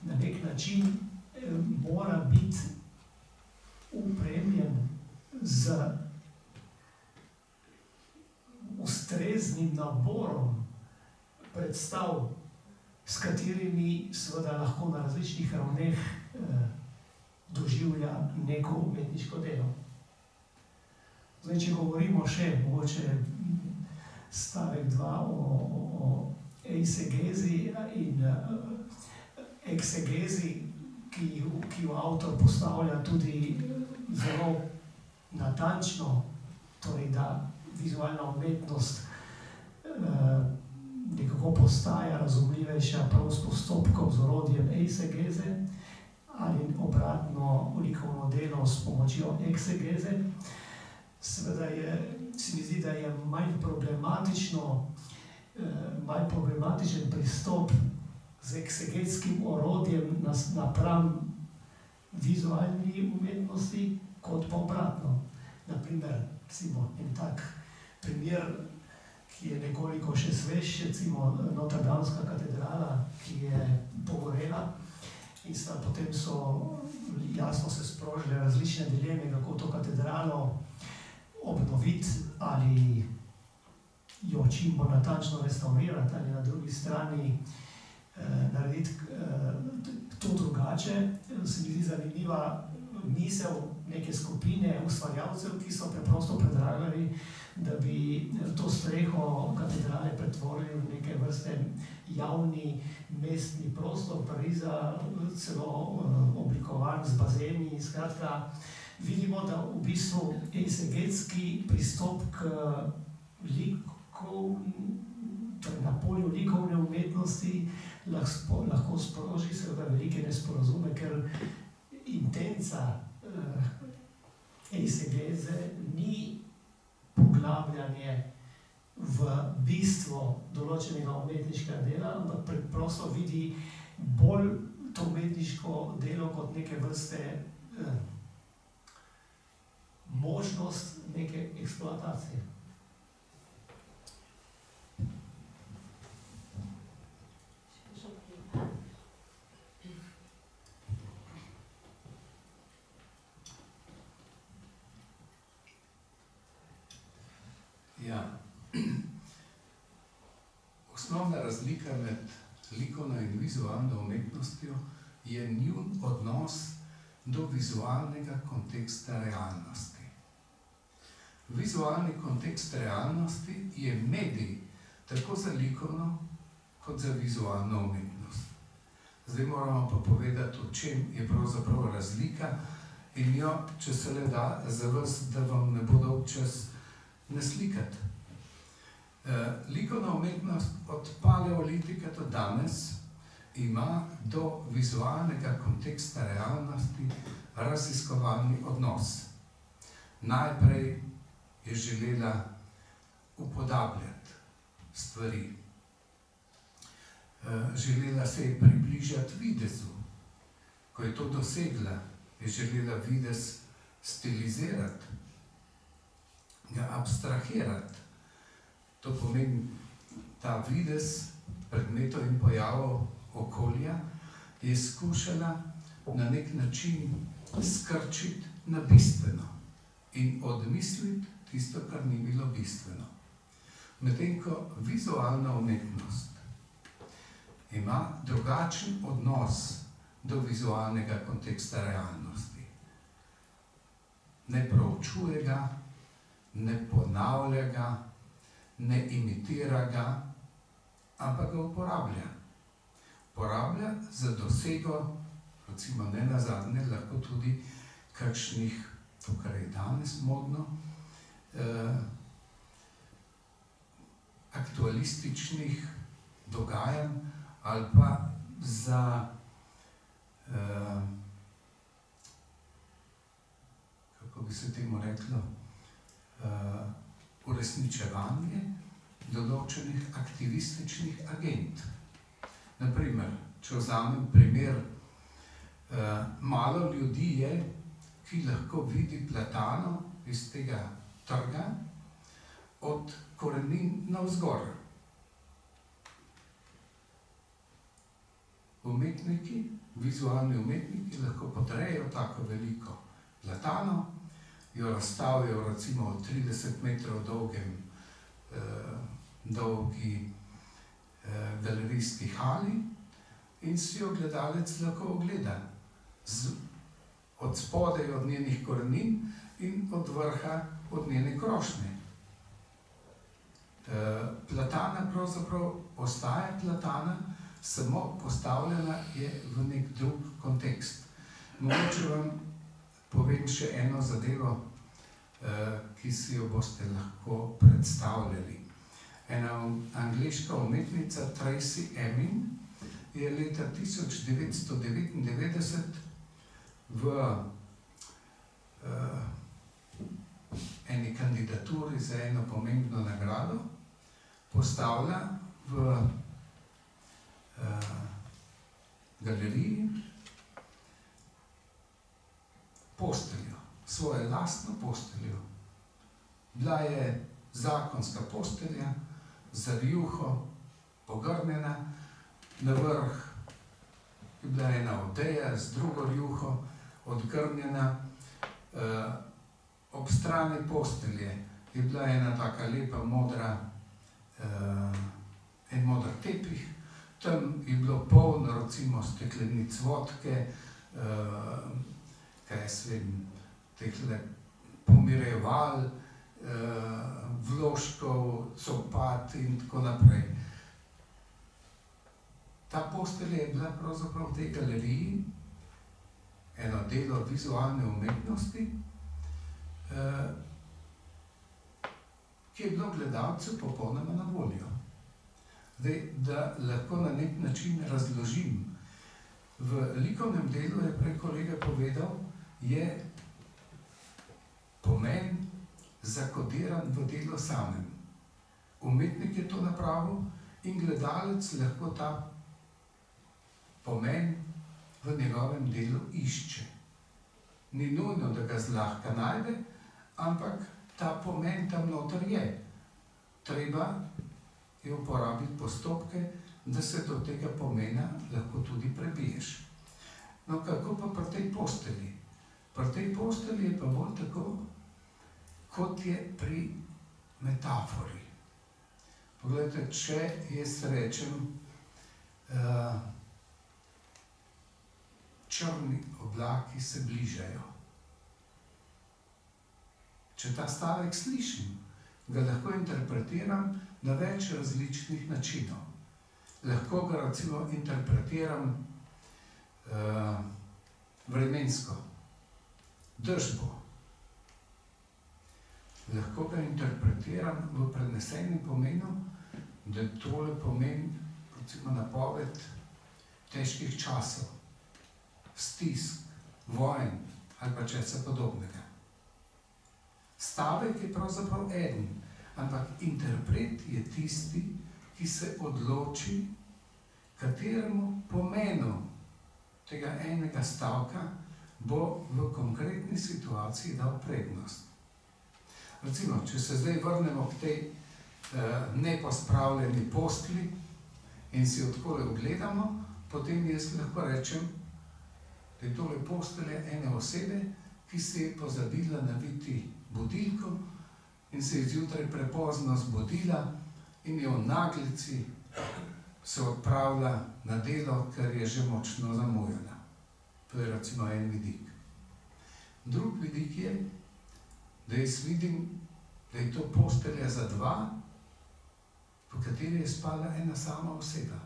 na nek način mora biti opremljen z ustreznim naborom predstav, s katerimi seveda lahko na različnih ravneh doživlja neko umetniško delo. Zdaj, če govorimo še mogoče stavek 2 o eisegezi in eksegezi, ki jo avtor postavlja tudi zelo natančno, torej da vizualna umetnost nekako postaja razumljivejša prav s postopkom, z orodjem eisegeze ali obratno likovno delo s pomočjo eksegeze. Seveda se mi zdi, da je manj problematičen pristop z eksegetskim orodjem napram vizualni umetnosti, kot pa obratno. Naprimer, recimo en tak primer, ki je nekoliko še svež, recimo Notredamska katedrala, ki je pogorela in potem jasno se sprožile različne dileme, kako to katedralo obnoviti ali jo čim bolj natančno restaurirati ali na drugi strani narediti to drugače. Se mi zdi zanimiva misel neke skupine ustvarjalcev, ki so preprosto predlagali, da bi to streho katedrale pretvorili v neke vrste javni mestni prostor Pariza, celo oblikovan z bazeni. Skratka, vidimo, da v bistvu eisegetski pristop k na polju likovne umetnosti lahko sproži seveda velike nesporazume, ker intenca eisegeze ni poglabljanje v bistvo določenega umetniškega dela, ampak preprosto vidi bolj to umetniško delo kot neke vrste možnost neke eksploatacije. Ja. Osnovna razlika med likovno in vizualno umetnostjo je njun odnos do vizualnega konteksta realnosti. Vizualni kontekst realnosti je medij tako za likovno kot za vizualno umetnost. Zdaj moramo pa povedati, v čem je pravzaprav razlika in jo, če se le da, za vas, da vam ne bo dolg čas naslikati. Likovna umetnost od paleolitika do danes ima do vizualnega konteksta realnosti raziskovalni odnos. Najprej je želela upodabljati stvari. Želela se je približati videzu. Ko je to dosegla, je želela videz stilizirati, ga abstrahirati. To pomeni, ta videz predmetov in pojavov okolja je skušala na nek način skrčiti na bistveno in odmisliti tisto, kar ni bilo bistveno. Medtem ko vizualna umetnost ima drugačen odnos do vizualnega konteksta realnosti. Ne proučuje ga, ne ponavlja ga, ne imitira ga, ampak ga uporablja. Uporablja za dosego, recimo ne nazadnje, lahko tudi kakšnih, to kar je danes modno, aktualističnih dogajanj ali pa za kako bi se temu reklo, uresničevanje določenih aktivističnih agent. Naprimer, če vzamem primer, malo ljudi je, ki lahko vidi Platano iz tega trga od korenin navzgor. Umetniki, vizualni umetniki lahko podrejo tako veliko Platano, jo razstavijo recimo v 30 metrov dolgi galerijski hali in si jo gledalec lahko ogleda od spodaj od njenih korenin in od vrha od njene krošnje. Platana pravzaprav ostaja Platana, samo postavljena je v nek drug kontekst. Mogoče vam povem še eno zadevo, ki si jo boste lahko predstavljali. Ena angleška umetnica Tracey Emin je leta 1999 v eni kandidaturi za eno pomembno nagrado postavila v galeriji posteljo, svojo lastno posteljo. Bila je zakonska postelja, za rjuho, pogrnjena, na vrh je bila ena odeja z drugo rjuho, odgrnjena, ob strani postelje je bila ena taka lepa modra, en moder tepih, tam je bilo polno recimo steklenic vodke, kaj jaz vem, tehle pomirjeval, vložkov, copat in tako naprej. Ta postelja je bila pravzaprav v tej galeriji eno delo vizualne umetnosti, ki je bilo gledalcu popolnoma na voljo. Zdaj, da lahko na nek način razložim. V likovnem delu, je prej kolega povedal, je pomen zakodiran v delu samem. Umetnik je to napravil in gledalec lahko ta pomen v njegovem delu išče. Ni nujno, da ga zlahka najde, ampak ta pomen tam noter je. Treba je uporabiti postopke, da se do tega pomena lahko tudi prebiješ. No, kako pa pri tej postelji? Pri tej postelji je pa bolj tako, kot je pri metafori. Poglejte, če jaz rečem, črni oblaki se bližajo. Če ta stavek slišim, ga lahko interpretiram na več različnih načinov. Lahko ga recimo interpretiram vremensko. držbo. Lahko ga interpretiram v prenesenem pomenu, da tole pomeni recimo napoved težkih časov, stisk, vojn ali pa česa podobnega. Stavek je pravzaprav eden, ampak interpret je tisti, ki se odloči, kateremu pomenu tega enega stavka bo v konkretni situaciji dal prednost. Recimo, če se zdaj vrnemo k tej nepospravljeni postelji in si odkole ogledamo, potem jaz lahko rečem, da je tole postelja ene osebe, ki se je pozabila naviti budilko in se je zjutraj prepozno zbudila in je v naglici se odpravlja na delo, ker je že močno zamujala. To je recimo en vidik. Drug vidik je, da jaz vidim, da je to postelja za dva, v kateri je spala ena sama oseba.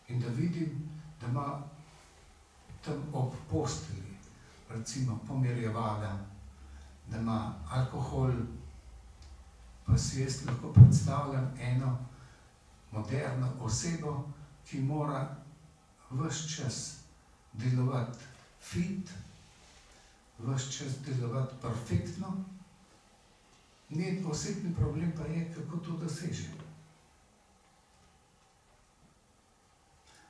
In da vidim, da ima tam ob postelji, recimo pomirjevala, da ima alkohol, pa si jaz lahko predstavljam eno moderno osebo, ki mora ves čas delovati fit, ves čas delovati perfektno. Njen osebni problem pa je, kako to doseže.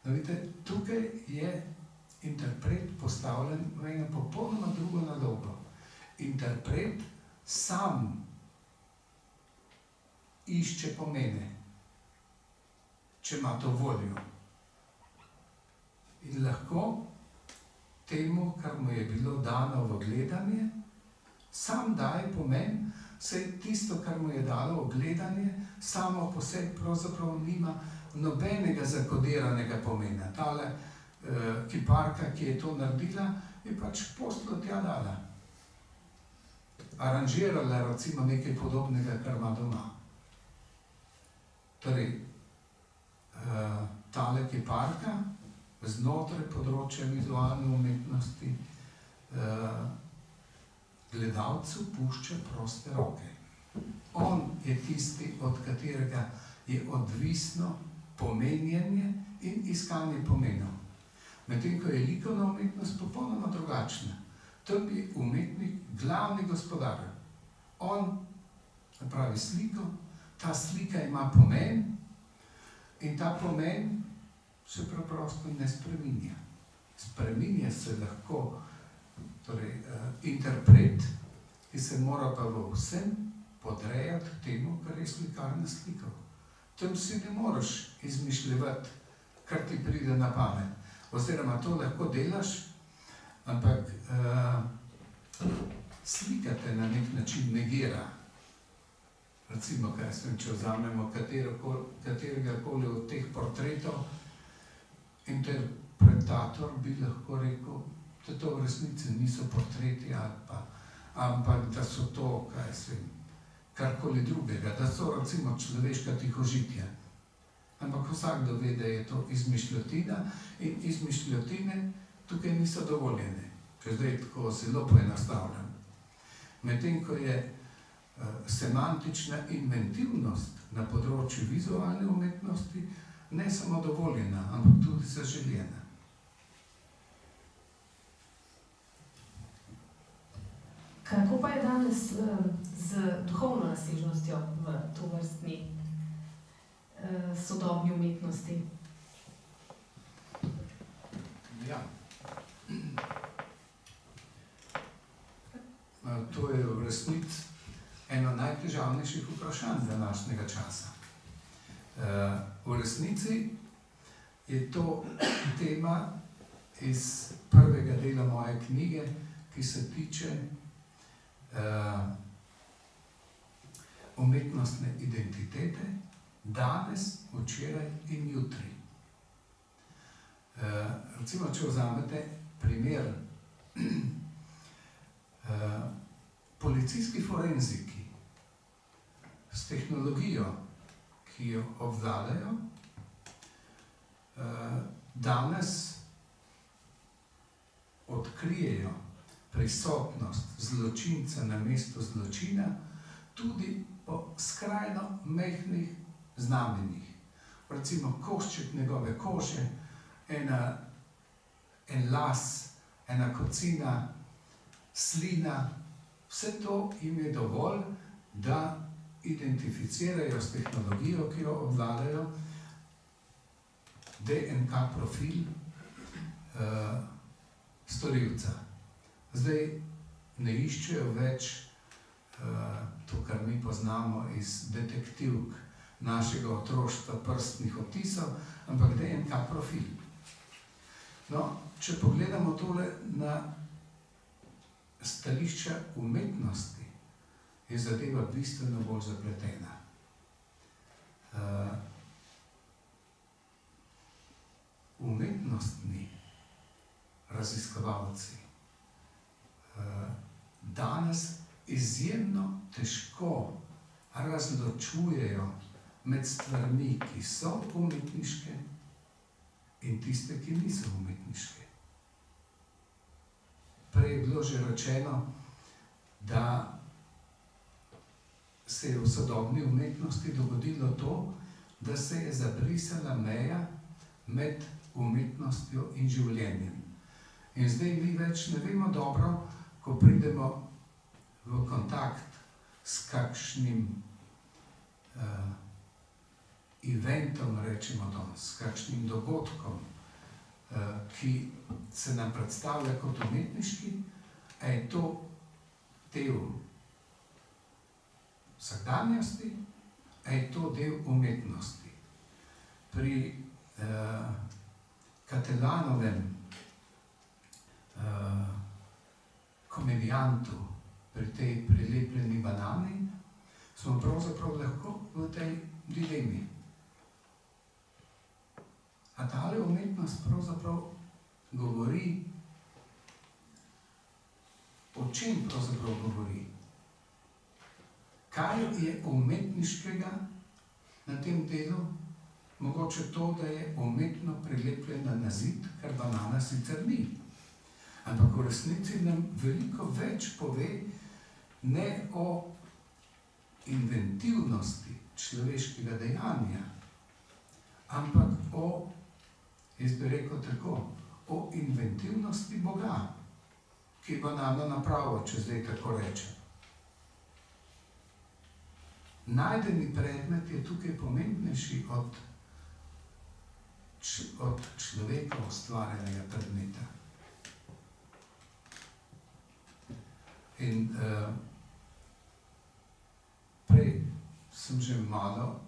Vidite, tukaj je interpret postavljen v eno popolnoma drugo nalogo. Interpret sam išče pomene, če ima to voljo. In lahko temu, kar mu je bilo dano v gledanje, sam daje pomen, saj tisto, kar mu je dalo v gledanje, samo po sebi pravzaprav nima nobenega zakodiranega pomena. Tale kiparka, ki je to naredila, je pač posteljo tja dala. Aranžirala recimo nekaj podobnega, kar ima doma. Torej, tale kiparka znotraj področja vizualne umetnosti gledalcu pušča proste roke. On je tisti, od katerega je odvisno pomenjenje in iskanje pomenov. Medtem ko je likovna umetnost popolnoma drugačna. Tam je umetnik glavni gospodar. On napravi sliko, ta slika ima pomen in ta pomen se preprosto ne spreminja. Spreminja se lahko interpret, ki se mora pa v vsem podrejati temu, kar je slikar naslikal. Tam si ne moreš izmišljati, kar ti pride na pamet. Oziroma to lahko delaš, ampak slika te na nek način negira. Recimo, če vzamemo katerega koli od teh portretov, interpretator bi lahko rekel, da to v resnici niso portreti ampak da so to, karkoli drugega, da so recimo človeška tihožitja. Ampak vsakdo ve, da je to izmišljotina in izmišljotine tukaj niso dovoljene, če zdaj tako zelo poenostavljam. Medtem ko je semantična inventivnost na področju vizualne umetnosti ne samo dovoljena, ampak tudi zaželjena. Kako pa je danes z duhovno razsežnostjo v tovrstni sodobni umetnosti? Ja. To je v resnici eno najtežavnejših vprašanj današnjega časa. V resnici je to tema iz prvega dela moje knjige, ki se tiče umetnostne identitete danes, včeraj in jutri. Recimo, če vzamete primer, policijski forenziki s tehnologijo, ki jo obvladajo, danes odkrijejo prisotnost zločinca na mestu zločina, tudi po skrajno majhnih znamenjih. Recimo košček njegove kože, en las, ena kocina, slina, vse to jim je dovolj, da identificirajo s tehnologijo, ki jo obvladajo, DNK profil storilca. Zdaj ne iščejo več to, kar mi poznamo iz detektivk našega otroštva, prstnih odtisov, ampak DNK profil. No, če pogledamo tole na stališča umetnosti, je zadeva bistveno bolj zapletena. Umetnostni raziskovalci danes izjemno težko razločujejo med stvarmi, ki so umetniške in tiste, ki niso umetniške. Prej je bilo že rečeno, da se je v sodobni umetnosti dogodilo to, da se je zabrisala meja med umetnostjo in življenjem. In zdaj mi več ne vemo dobro, ko pridemo v kontakt s kakšnim eventom, rečemo danes, s kakšnim dogodkom, ki se nam predstavlja kot umetniški, a je to del vsakdanjosti, a je to del umetnosti. Pri Catelanovem komedijantu, pri tej prilepljeni banani, smo pravzaprav lahko v tej dilemi. A tale umetnost pravzaprav govori, o čem pravzaprav govori? Kaj je umetniškega na tem delu? Mogoče to, da je umetno prilepljena na zid, kar banana sicer ni. Ampak v resnici nam veliko več pove ne o inventivnosti človeškega dejanja, ampak o, jaz bi rekel tako, o inventivnosti Boga, ki je banano napravil, če zdaj tako rečem. Najdeni predmet je tukaj pomembnejši od človeka ustvarjenega predmeta. In prej sem že malo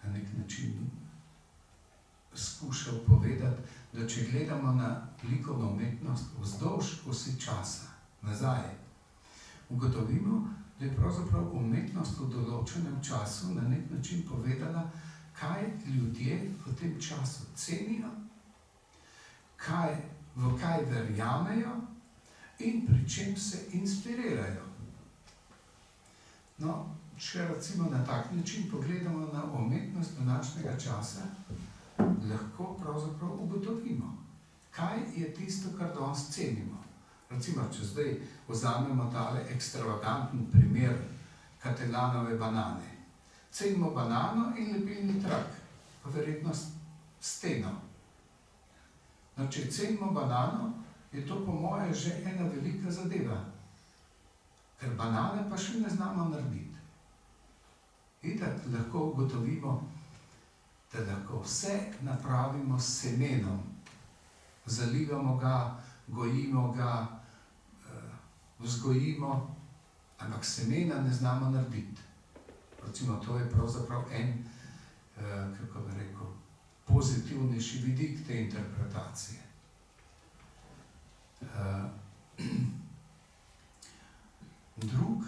na nek način skušal povedati, da če gledamo na likovno umetnost vzdolž osi časa, nazaj, ugotovimo, da je pravzaprav umetnost v določenem času na nek način povedala, kaj ljudje v tem času cenijo, v kaj verjamejo in pri čem se inspirirajo. No, če recimo na tak način pogledamo na umetnost današnjega časa, lahko pravzaprav ugotovimo, kaj je tisto, kar danes cenimo. Recimo, če zdaj vzamemo tale ekstravaganten primer Catelanove banane. Cenimo banano in lepilni trak, pa verjetno steno. No, če cenimo banano, je to po moje že ena velika zadeva, ker banane pa še ne znamo narediti. Itak lahko ugotovimo, da lahko vse napravimo s semenom. Zalivamo ga, gojimo ga, vzgojimo, ampak semena ne znamo narediti. Recimo, to je pravzaprav en, kako bi rekel, pozitivnejši vidik te interpretacije. Drug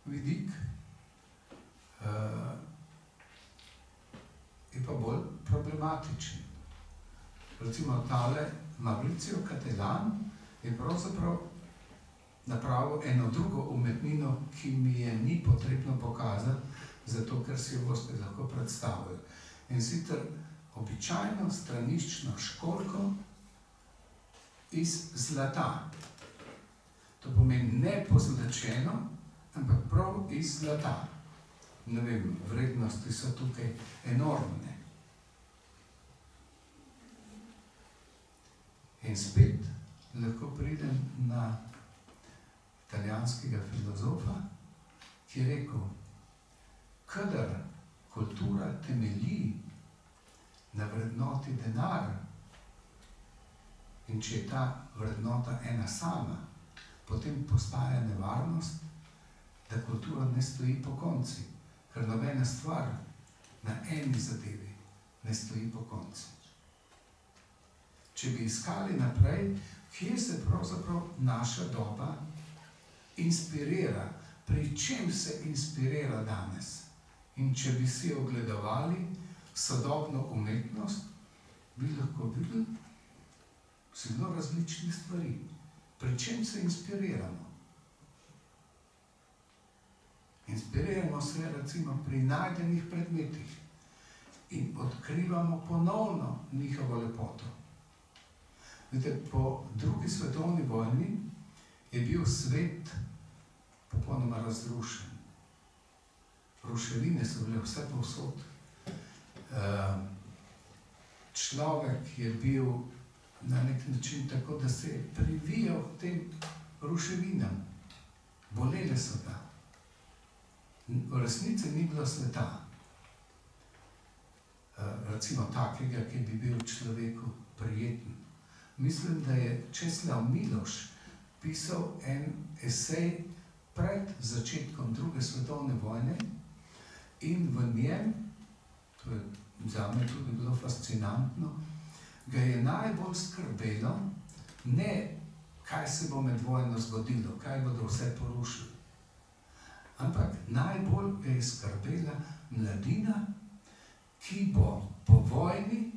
vidik je pa bolj problematičen. Recimo, tale Mauricio Catelan je pravzaprav napravil eno drugo umetnino, ki mi je ni potrebno pokazati, zato ker si jo boste lahko predstavili. In sicer običajno straniščno školjko iz zlata. To pomeni ne pozlačeno, ampak prav iz zlata. Ne vem, vrednosti so tukaj enormne. In spet lahko pridem na italijanskega filozofa, ki je rekel, kadar kultura temelji na vrednoti denar in če je ta vrednota ena sama, potem postaja nevarnost, da kultura ne stoji po konci, ker nobena stvar na eni zadevi ne stoji po konci. Če bi iskali naprej, kje se pravzaprav naša doba inspirira, pri čem se inspirira danes. In če bi si ogledovali sodobno umetnost, bi lahko videli zelo različne stvari. Pri čem se inspiriramo? Inspiriramo se recimo pri najdenih predmetih in odkrivamo ponovno njihovo lepoto. Vidite, po drugi svetovni vojni je bil svet popolnoma razrušen. Ruševine so bile vse povsod. Človek je bil na nek način tako, da se je privijal tem ruševinam. Bolele so ga. V resnici ni bilo sveta. Recimo takega, ki bi bil človeku prijeten. Mislim, da je Česlav Miloš pisal en esej pred začetkom druge svetovne vojne in v njem, to je zame tudi bilo fascinantno, ga je najbolj skrbelo ne, kaj se bo med vojno zgodilo, kaj bodo vse porušili, ampak najbolj ga je skrbela mladina, ki bo po vojni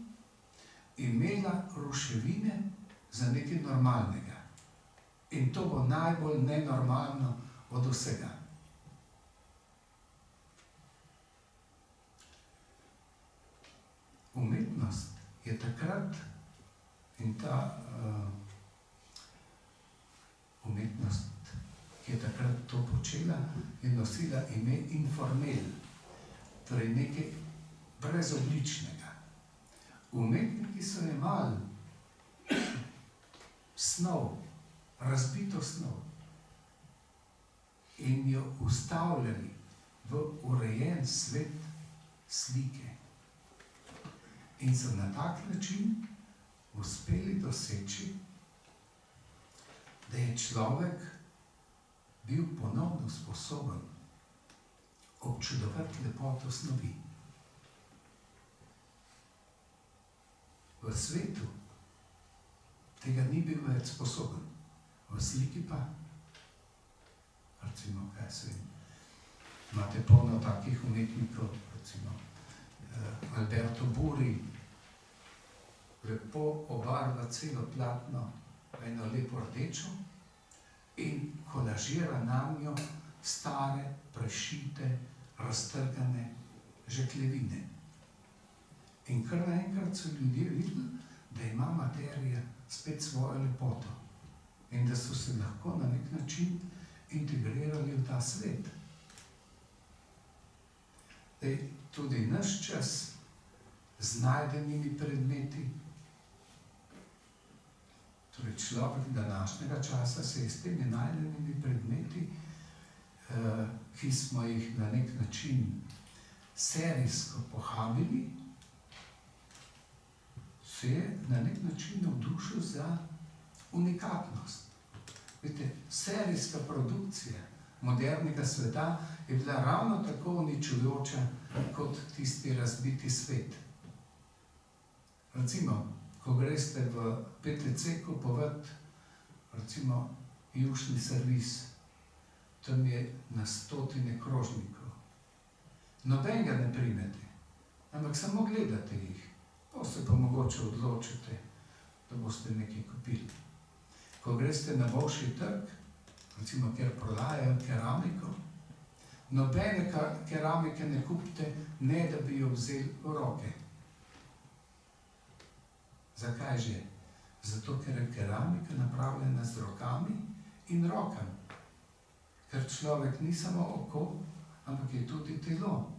imela ruševine za nekaj normalnega. In to bo najbolj nenormalno od vsega. Umetnost je takrat in ta umetnost, ki je takrat to počela, je nosila ime informel, torej nekaj brezobličnega. Umetniki so jemali snov, razbito snov in jo ustavljali v urejen svet slike. In so na tak način uspeli doseči, da je človek bil ponovno sposoben občudovati lepoto snovi. V svetu tega ni bil več sposoben. V sliki pa, recimo, kaj se vem, imate polno takih umetnikov, recimo Alberto Buri, lepo obarva celo platno eno lepo rdečo in kolažira nanjo stare, prešite, raztrgane žeklevine. In kar naenkrat so ljudje videli, da ima materija spet svojo lepoto in da so se lahko na nek način integrirali v ta svet. Tudi naš čas z najdenimi predmeti, torej človek današnjega časa se je s temi najdenimi predmeti, ki smo jih na nek način serijsko pohabili, se je na nek način navdušil za unikatnost. Vidite, serijska produkcija modernega sveta je bila ravno tako uničujoča kot tisti razbiti svet. Recimo, ko greste v PTC kupovati, recimo, jušni servis, tam je na stotine krožnikov. Nobenega ne primete, ampak samo gledate jih. Pa se pa mogoče odločite, da boste nekaj kupili. Ko greste na Bolšji trg, recimo, kjer prodajajo keramiko, nobene keramike ne kupite, ne da bi jo vzeli v roke. Zakaj že? Zato, ker je keramika napravljena z rokami in rokami. Ker človek ni samo oko, ampak je tudi telo.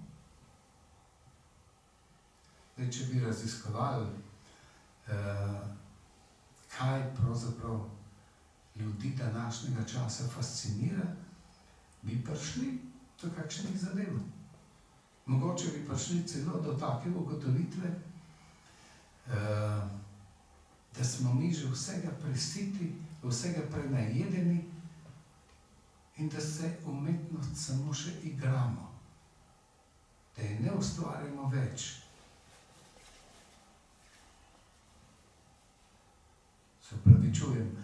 Zdaj, če bi raziskovali, kaj pravzaprav ljudi današnjega časa fascinira, bi prišli do kakšnih zadev. Mogoče bi prišli celo do take ugotovitve, da smo mi že vsega presiti, vsega prenajedeni in da se umetnost samo še igramo, da je ne ustvarjamo več. Se opravičujem,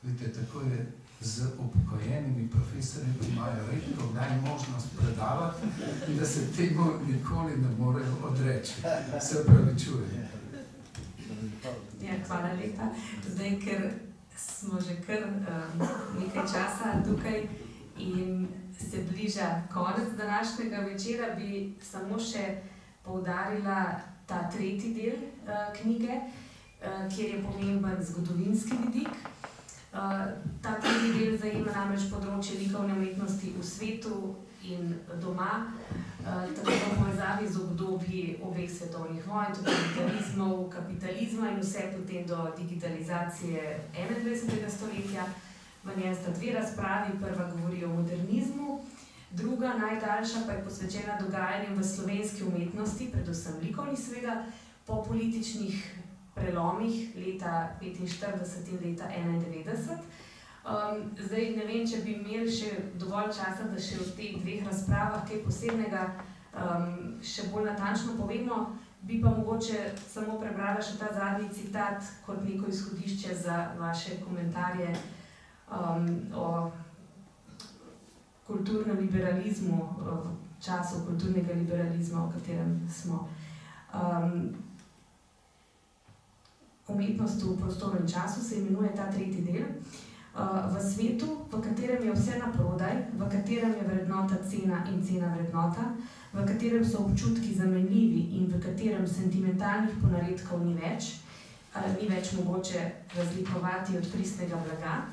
vidite, tako je z upokojenimi profesorji, ki imajo redko kdaj možnost predavati, da se temu nikoli ne morejo odreči. Se opravičujem. Ja, hvala lepa. Zdaj, ker smo že kar nekaj časa tukaj in se bliža konec današnjega večera, bi samo še poudarila ta tretji del knjige, kjer je pomemben zgodovinski vidik. Ta tretji del zajema namreč področje likovne umetnosti v svetu in doma, tako v povezavi z obdobji obeh svetovnih vojn, totalitarizmov, kapitalizma in vse potem do digitalizacije 21. stoletja. V njem sta dve razpravi, prva govori o modernizmu, druga, najdaljša, pa je posvečena dogajanjem v slovenski umetnosti, predvsem likovni seveda, po političnih prelomih leta 1945 in leta 1991. Zdaj ne vem, če bi imeli še dovolj časa, da še v teh dveh razpravah kaj posebnega še bolj natančno povemo, bi pa mogoče samo prebrala še ta zadnji citat kot neko izhodišče za vaše komentarje o kulturnem liberalizmu, času kulturnega liberalizma, v katerem smo. Umetnost v prostoru in času se imenuje ta tretji del. V svetu, v katerem je vse naprodaj, v katerem je vrednota cena in cena vrednota, v katerem so občutki zamenljivi in v katerem sentimentalnih ponaredkov ni več mogoče razlikovati od pristnega blaga,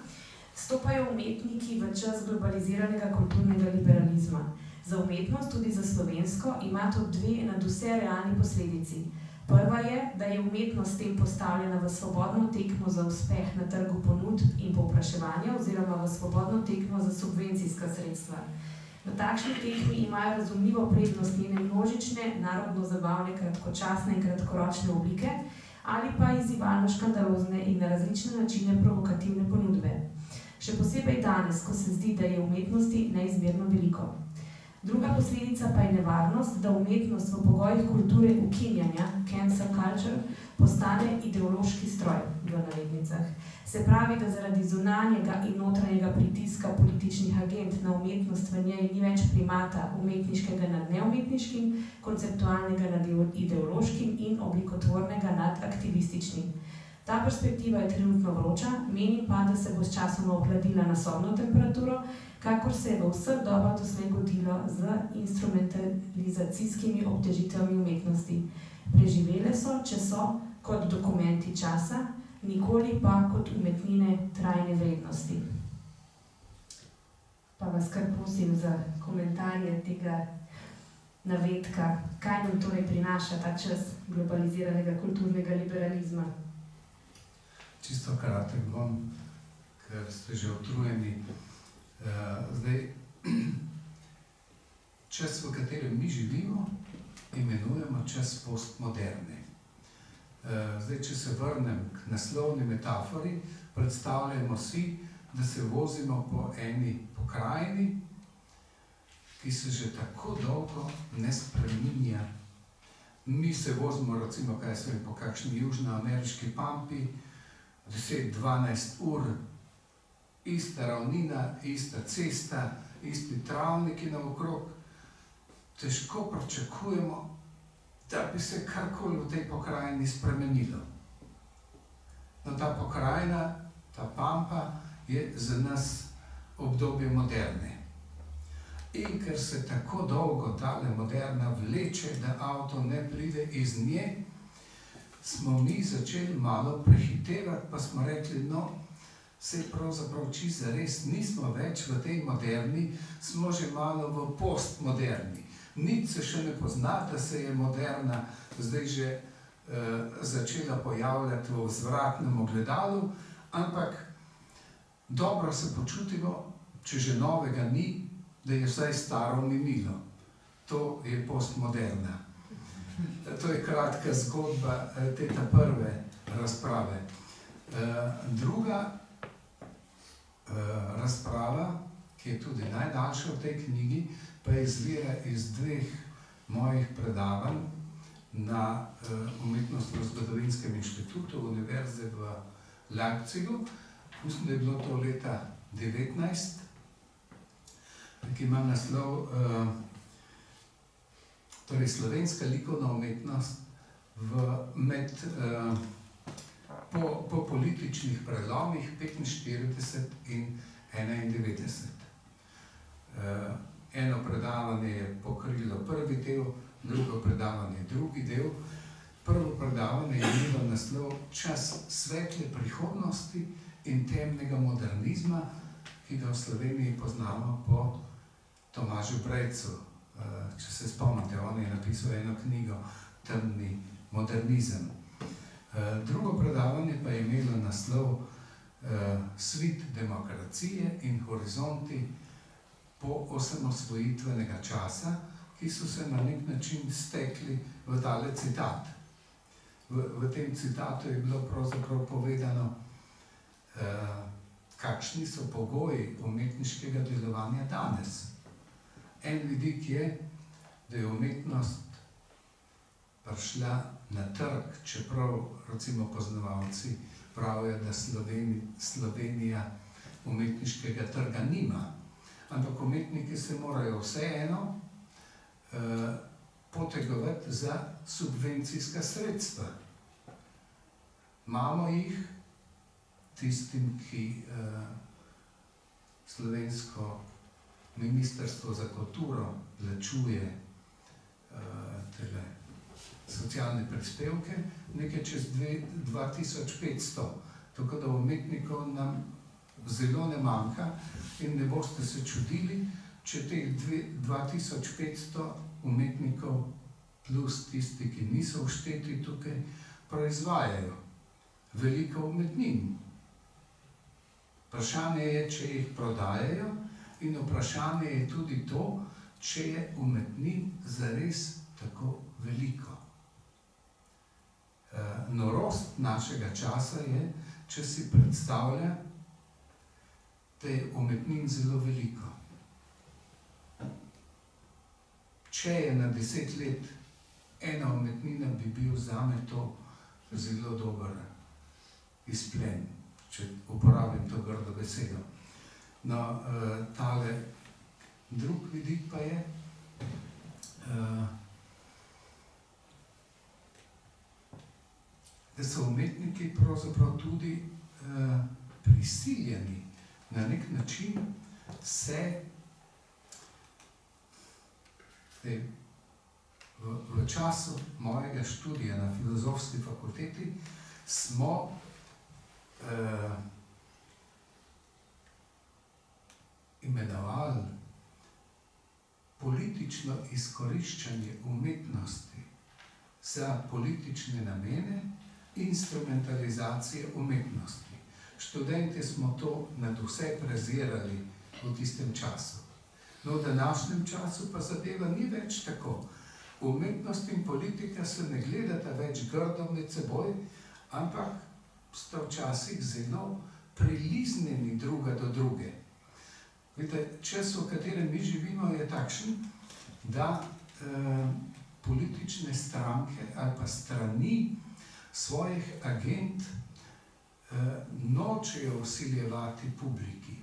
stopajo umetniki v čas globaliziranega kulturnega liberalizma. Za umetnost, tudi za slovensko, ima to dve nadvse realni posledici. Prva je, da je umetnost s tem postavljena v svobodno tekmo za uspeh na trgu ponudb in povpraševanja oziroma v svobodno tekmo za subvencijska sredstva. V takšni tekmi imajo razumljivo prednost njene množične, narodno-zabavne, kratkočasne in kratkoročne oblike ali pa izzivalno škandalozne in na različne načine provokativne ponudbe. Še posebej danes, ko se zdi, da je umetnosti neizmerno veliko. Druga posledica pa je nevarnost, da umetnost v pogojih kulture ukinjanja, cancel culture, postane ideološki stroj, v navednicah. Se pravi, da zaradi zunanjega in notranjega pritiska političnih agent na umetnost v njej ni več primata umetniškega nad neumetniškim, konceptualnega nad ideološkim in oblikotvornega nad aktivističnim. Ta perspektiva je trenutno vroča, menim pa, da se bo s časoma ohladila na sobno temperaturo, kakor se je v vseh dobah doslej godilo z instrumentalizacijskimi obtežitvami umetnosti. Preživele so, če so, kot dokumenti časa, nikoli pa kot umetnine trajne vrednosti. Pa vas kar prosim za komentarje tega navedka, kaj nam torej prinaša ta čas globaliziranega kulturnega liberalizma. Čisto kratek bom, ker ste že utrujeni. Zdaj, čas, v katerem mi živimo, imenujemo čas postmoderne. Zdaj, če se vrnem k naslovni metafori, predstavljamo si, da se vozimo po eni pokrajini, ki se že tako dolgo ne spreminja. Mi se vozimo, recimo, po kakšni južnoameriški pampi, 10-12 ur, ista ravnina, ista cesta, isti travniki naokrog. Težko pričakujemo, da bi se karkoli v tej pokrajini spremenilo. No, ta pokrajina, ta pampa, je za nas obdobje moderne. In ker se tako dolgo tale moderna vleče, da avto ne pride iz nje, smo mi začeli malo prehitevati, pa smo rekli, no, saj pravzaprav čisto zares nismo več v tej moderni, smo že malo v postmoderni. Nič se še ne pozna, da se je moderna zdaj že začela pojavljati v vzvratnem ogledalu, ampak dobro se počutimo, če že novega ni, da je vsaj staro minilo. To je postmoderna. To je kratka zgodba te prve razprave. Druga razprava, ki je tudi najdaljša v tej knjigi, pa izvira iz dveh mojih predavanj na Umetnostno-zgodovinskem inštitutu Univerze v Leipzigu. Mislim, da je bilo to leta 19, ki ima naslov torej slovenska likovna umetnost po političnih prelomih 45 in 91. Eno predavanje je pokrilo prvi del, drugo predavanje drugi del. Prvo predavanje je imelo naslov Čas svetle prihodnosti in temnega modernizma, ki ga v Sloveniji poznamo po Tomažu Brejcu. Če se spomnite, on je napisal eno knjigo Temni modernizem. Drugo predavanje pa je imelo naslov Svit demokracije in horizonti po osamosvojitvenega časa, ki so se na nek način stekli v tale citat. V tem citatu je bilo pravzaprav povedano, kakšni so pogoji umetniškega delovanja danes. En vidik je, da je umetnost prišla na trg, čeprav recimo poznavalci pravijo, da Slovenija umetniškega trga nima. Ampak umetniki se morajo vseeno potegovati za subvencijska sredstva. Imamo jih, tistim, ki slovensko Ministrstvo za kulturo plačuje socialne prispevke, nekaj čez 2500. Tako da umetnikov nam zelo ne manjka in ne boste se čudili, če teh 2500 umetnikov plus tisti, ki niso všteti tukaj, proizvajajo veliko umetnin. Vprašanje je, če jih prodajajo, in vprašanje je tudi to, če je umetnin zares tako veliko. Norost našega časa je, če si predstavlja, da je umetnin zelo veliko. Če je na 10 let ena umetnina, bi bil zame to zelo dober izplen, če uporabim to grdo besedo. No, tale drug vidik pa je, da so umetniki pravzaprav tudi prisiljeni na nek način se v času mojega študija na Filozofski fakulteti smo imenovali politično izkoriščanje umetnosti za politične namene, instrumentalizacije umetnosti. Študente smo to nadvse prezirali v tistem času. No, v današnjem času pa zadeva ni več tako. Umetnost in politika se ne gledata več grdo med seboj, ampak sta včasih zelo priliznjeni druga do druge. Vidite, čas, v katerem mi živimo, je takšen, da politične stranke ali pa strani svojih agend nočejo vsiljevati publiki.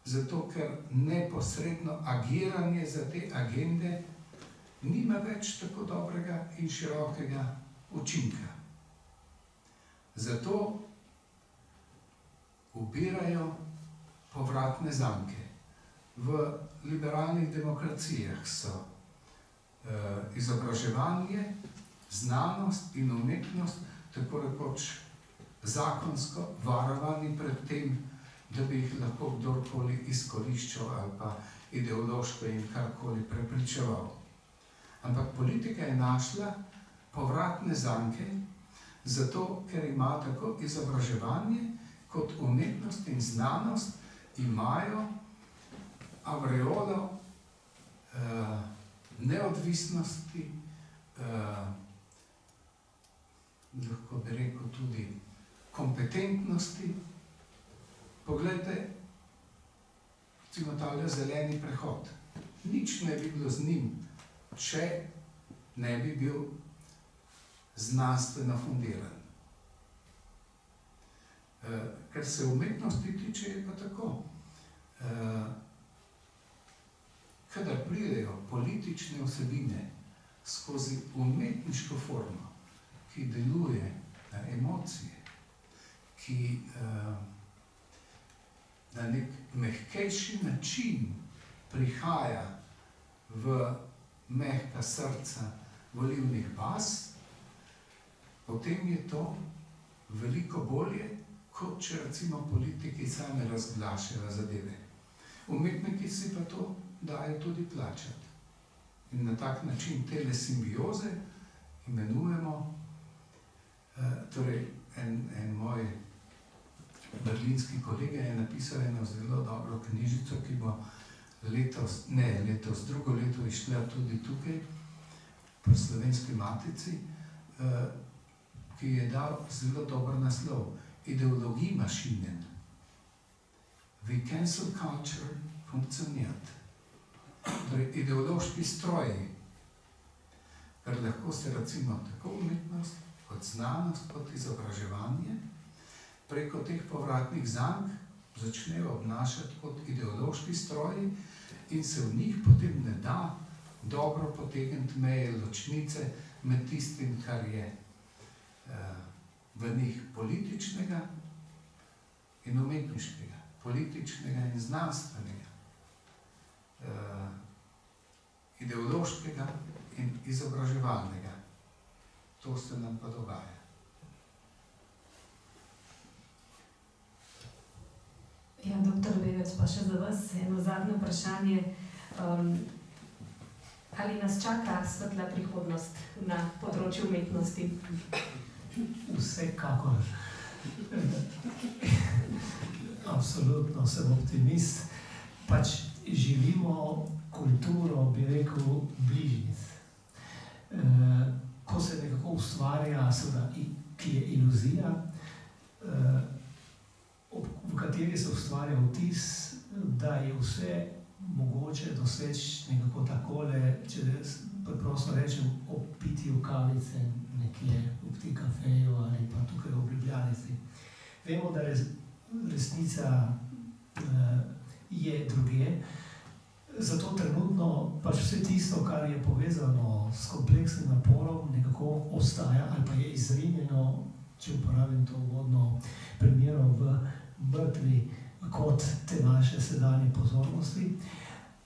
Zato, ker neposredno agiranje za te agende nima več tako dobrega in širokega učinka. Zato ubirajo povratne zanke. V liberalnih demokracijah so izobraževanje, znanost in umetnost tako rekoč zakonsko varovani pred tem, da bi jih lahko kdorkoli izkoriščal ali pa ideološko in karkoli prepričeval. Ampak politika je našla povratne zanke, zato ker ima tako izobraževanje kot umetnost in znanost imajo avreolo neodvisnosti, lahko bi rekel tudi kompetentnosti. Poglejte, recimo tale zeleni prehod. Nič ne bi bilo z njim, če ne bi bil znanstveno fundiran. Ker se umetnosti tiče, je pa tako. Kadar pridejo politične vsebine skozi umetniško formo, ki deluje na emocije, ki na nek mehkejši način prihaja v mehka srca volilnih baz, potem je to veliko bolje, kot če recimo politiki sami razglašajo zadeve. Umetniki si pa to dajo tudi plačati. In na tak način tele simbioze imenujemo, torej en moj berlinski kolega je napisal eno zelo dobro knjižico, ki bo letos, drugo leto izšla tudi tukaj, pri Slovenski matici, ki je dal zelo dober naslov. Ideologij mašinen. Wie cancel culture funkcioniert. Torej, ideološki stroji, ker lahko se recimo tako umetnost, kot znanost, kot izobraževanje, preko teh povratnih zank začnejo obnašati kot ideološki stroji in se v njih potem ne da dobro potegniti meje ločnice med tistim, kar je v njih političnega in umetniškega, političnega in znanstvenega, ideološkega in izobraževalnega. To se nam pa dogaja. Ja, doktor Bevec, pa še za vas eno zadnje vprašanje. Ali nas čaka svetla prihodnost na področju umetnosti? Vsekakor. Absolutno sem optimist. Pač živimo kulturo, bi rekel, bližnjic. Ko se nekako ustvarja, seveda, ki je iluzija, v kateri se ustvarja vtis, da je vse mogoče doseči nekako takole, če preprosto rečem, ob pitju kavice nekje v tem kafeju ali pa tukaj v Ljubljanici. Vemo, da resnica je drugje, zato trenutno pač vse tisto, kar je povezano s kompleksnim naporom, nekako ostaja ali pa je izrinjeno, če uporabim to uvodno primero, v mrtvi kot te naše sedanje pozornosti.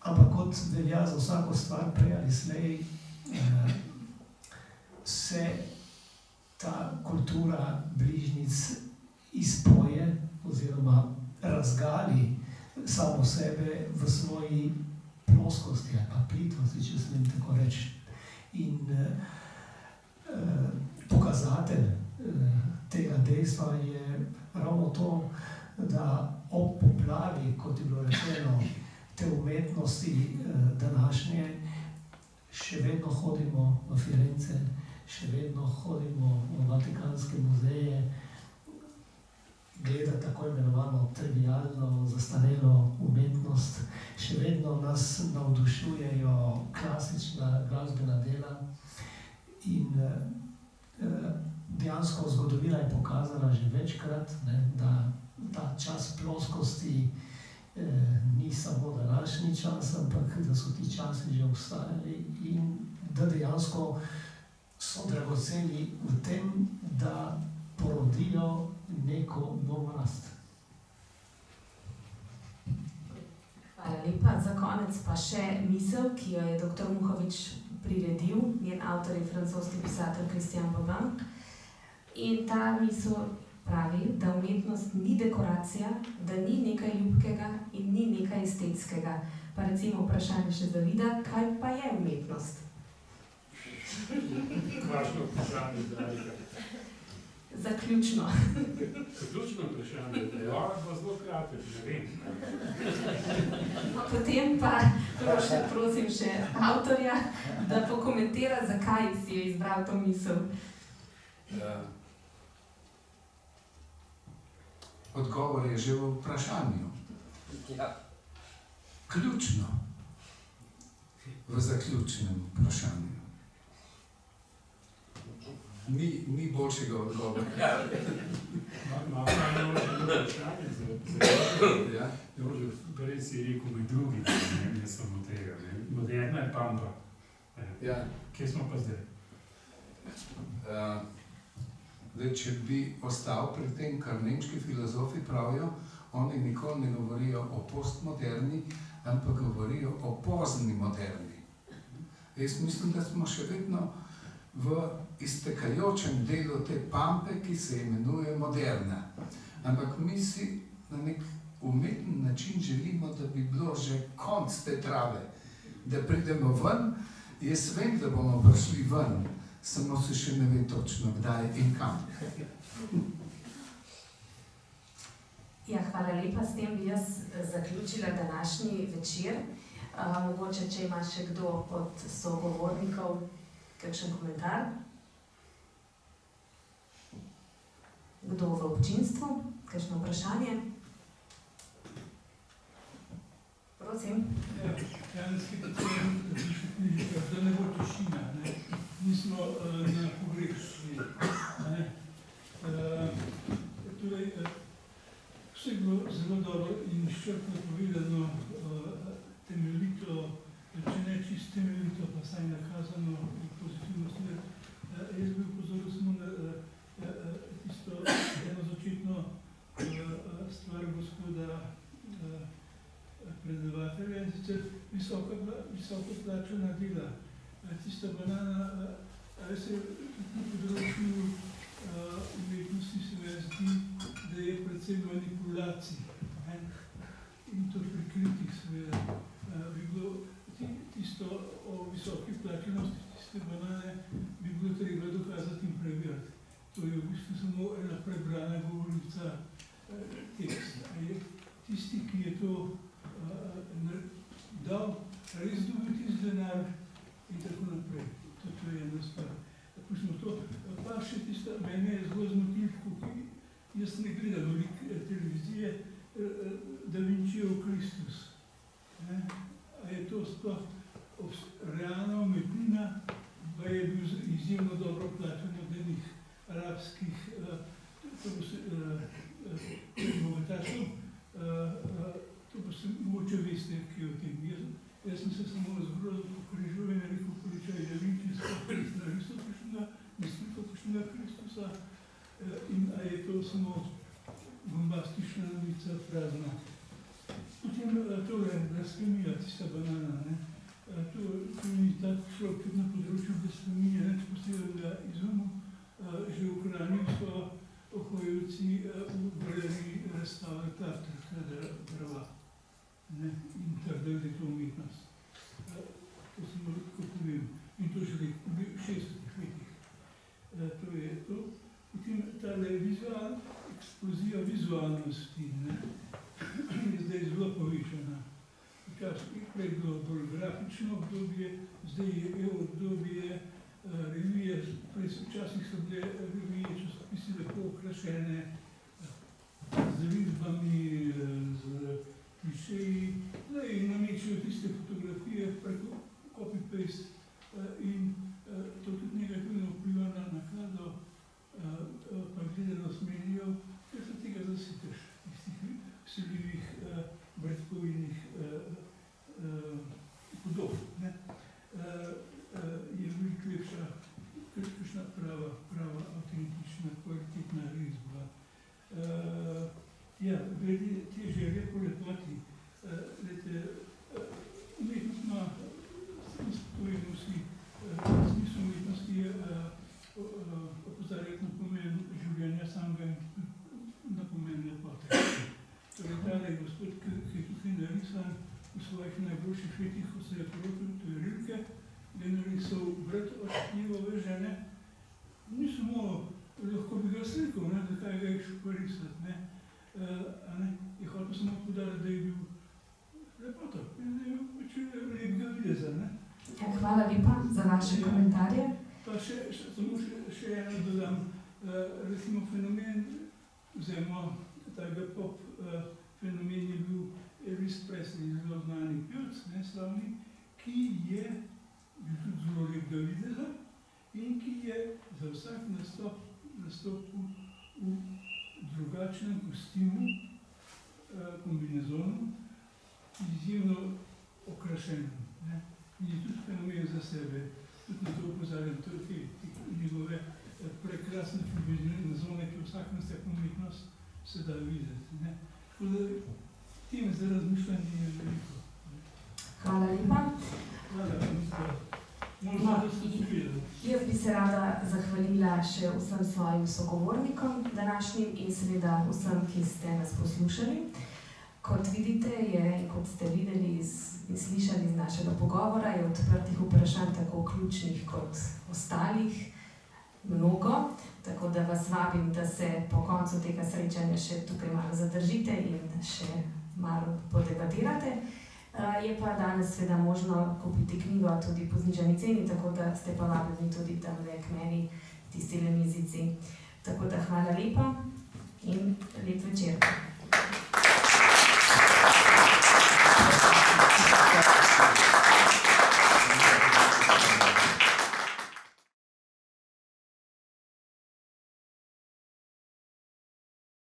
Ampak kot velja za vsako stvar, prej ali slej, se ta kultura bližnjic izpoje oziroma razgali samo sebe v svoji ploskosti ali pa plitvosti, če smem tako reči. In pokazatelj tega dejstva je ravno to, da ob poplavi, kot je bilo rečeno, te umetnosti današnje, še vedno hodimo v Firence, še vedno hodimo v Vatikanske muzeje, gledati tako imenovano trivialno, zastarelo umetnost, še vedno nas navdušujejo klasična glasbena dela in dejansko zgodovina je pokazala že večkrat, da ta čas ploskosti ni samo današnji čas, ampak da so ti časi že obstajali in da dejansko so dragoceni v tem, da porodijo neko novo rast. Hvala lepa. Za konec pa še misel, ki jo je dr. Muhovič priredil. Njen avtor je francoski pisatelj Christian Bobin. In ta misel pravi, da umetnost ni dekoracija, da ni nekaj ljubkega in ni nekaj estetskega. Pa recimo vprašanje še za Vida, kaj pa je umetnost? Važno vprašanje, Darika. Zaključno. Zaključno vprašanje, da je pa zelo kratek, ne vem. No, potem pa prosim še avtorja, da pokomentira, zakaj si je izbral to misel. Odgovor je že v vprašanju. Ključno v zaključnem vprašanju. Ni boljšega odgovora. Malo vprašanje za Jožef, prej si rekel med drugim, ne samo tega. Moderna je pampa. Kje smo pa zdaj? Če bi ostal pri tem, kar nemški filozofi pravijo, oni nikoli ne govorijo o postmoderni, ampak govorijo o pozni moderni. Jaz mislim, da smo še vedno v iztekajočem delu te pampe, ki se imenuje moderna. Ampak mi si na nek umeten način želimo, da bi bilo že konc te trave, da pridemo ven. Jaz vem, da bomo prišli ven, samo se še ne ve točno, kdaj in kam. Ja, hvala lepa. S tem bi jaz zaključila današnji večer. Mogoče, če ima še kdo od sogovornikov kakšen komentar? Kdo v občinstvu? Kakšno vprašanje? Prosim. Janski pacijen, da ne bo tišina. Mi smo na pogrešnji. Torej, vse je bilo zelo dobro in izčrpno povedano, temeljito, če ne čist temeljito, pa saj nakazano v pozitivno smer. Jaz bi upozoril samo na tisto eno začetno stvar gospoda predavatelja, in sicer visoko plačana dela. Tista banana, se na področju umetnosti se mi zdi, da je predvsem manipulacij. In to prikritih seveda. Bi bilo tisto o visoki plačanosti tiste banane, bi bilo treba dokazati in preveriti. To je v bistvu samo ena prebrana govorica teksta. Tisti, ki je to dal, res dobiti z denar in tako naprej. To je ena stvar. Pustimo to. Pa še tista, mene je zelo zmotil, ki jaz ne gledam veliko televizije, Da Vincijev Kristus. A je to sploh realna umetnina, pa je bil izjemno dobro plačan od enih arabskih bogatašov. To pa se mogoče veste, ki je o tem. Jaz sem se samo zgrozil po križu in rekel, poličaj Da Vinci sploh narisal kakšnega Kristusa in a je to samo bombastična novica, prazna. Potem tole blasfemija, tista banana. To ni tak človek na področju blasfemije, neč posebnega izumu. Že v Kranju so ohojevci v galeriji razstavili tartarska drva. In trdili, da je to umetnost. To sem lahko povem. In to že v 60-ih letih. To je to. Potem tale eksplozija vizualnosti je zdaj zelo povečana. Včasih prej je bilo bolj grafično obdobje, zdaj je obdobje revije, včasih so bile revije, časopisi lepo okrašene z risbami, z klišeji, zdaj namečejo tiste fotografije preko copy-paste in to tudi negativno vpliva na naklado, pa gledanost medijev, ker se tega zasiteš, tistih vsiljivih bratkovinih podob. Je veliko lepša, kakšna prava, avtentična, kvalitetna risba. Glede te želje po lepoti, umetnost ima, to je vsi gospod, ki je tukaj narisan v svojih najboljših letih, ko se je poročil, to je Rilke, je narisal brat od njegove žene. Ni samo, lahko bi ga slikal, zakaj ga je šel porisati, ne. Je hotel samo podariti, da je bil lepota, da je bil pač lepega videza, ne. Hvala lepa za vaše komentarje. Pa samo še eno dodam, recimo fenomen, vzemo tega pop fenomen je bil Elvis Presley, zelo znani pevec, slavni, ki je bil tudi zelo lepega videza in ki je za vsak nastopil v drugačnem kostimu, kombinezonu, izjemno okrašenem. In je tudi fenomen za sebe, tudi na to opozarjam, to je te njegove prekrasne kombinezone, ki v vsakem steku umetnost se da videti. Tako da teme za razmišljanje je veliko. Hvala lepa. Jaz bi se rada zahvalila še vsem svojim sogovornikom današnjim in seveda vsem, ki ste nas poslušali. Kot vidite in kot ste videli in slišali iz našega pogovora, je odprtih vprašanj tako ključnih kot ostalih mnogo, tako da vas vabim, da se po koncu tega srečanja še tukaj malo zadržite in še malo podebatirate. Je pa danes seveda možno kupiti knjigo tudi po znižani ceni, tako da ste pa vabljeni tudi tamle k meni v tistile mizici. Tako da hvala lepa in lep večer.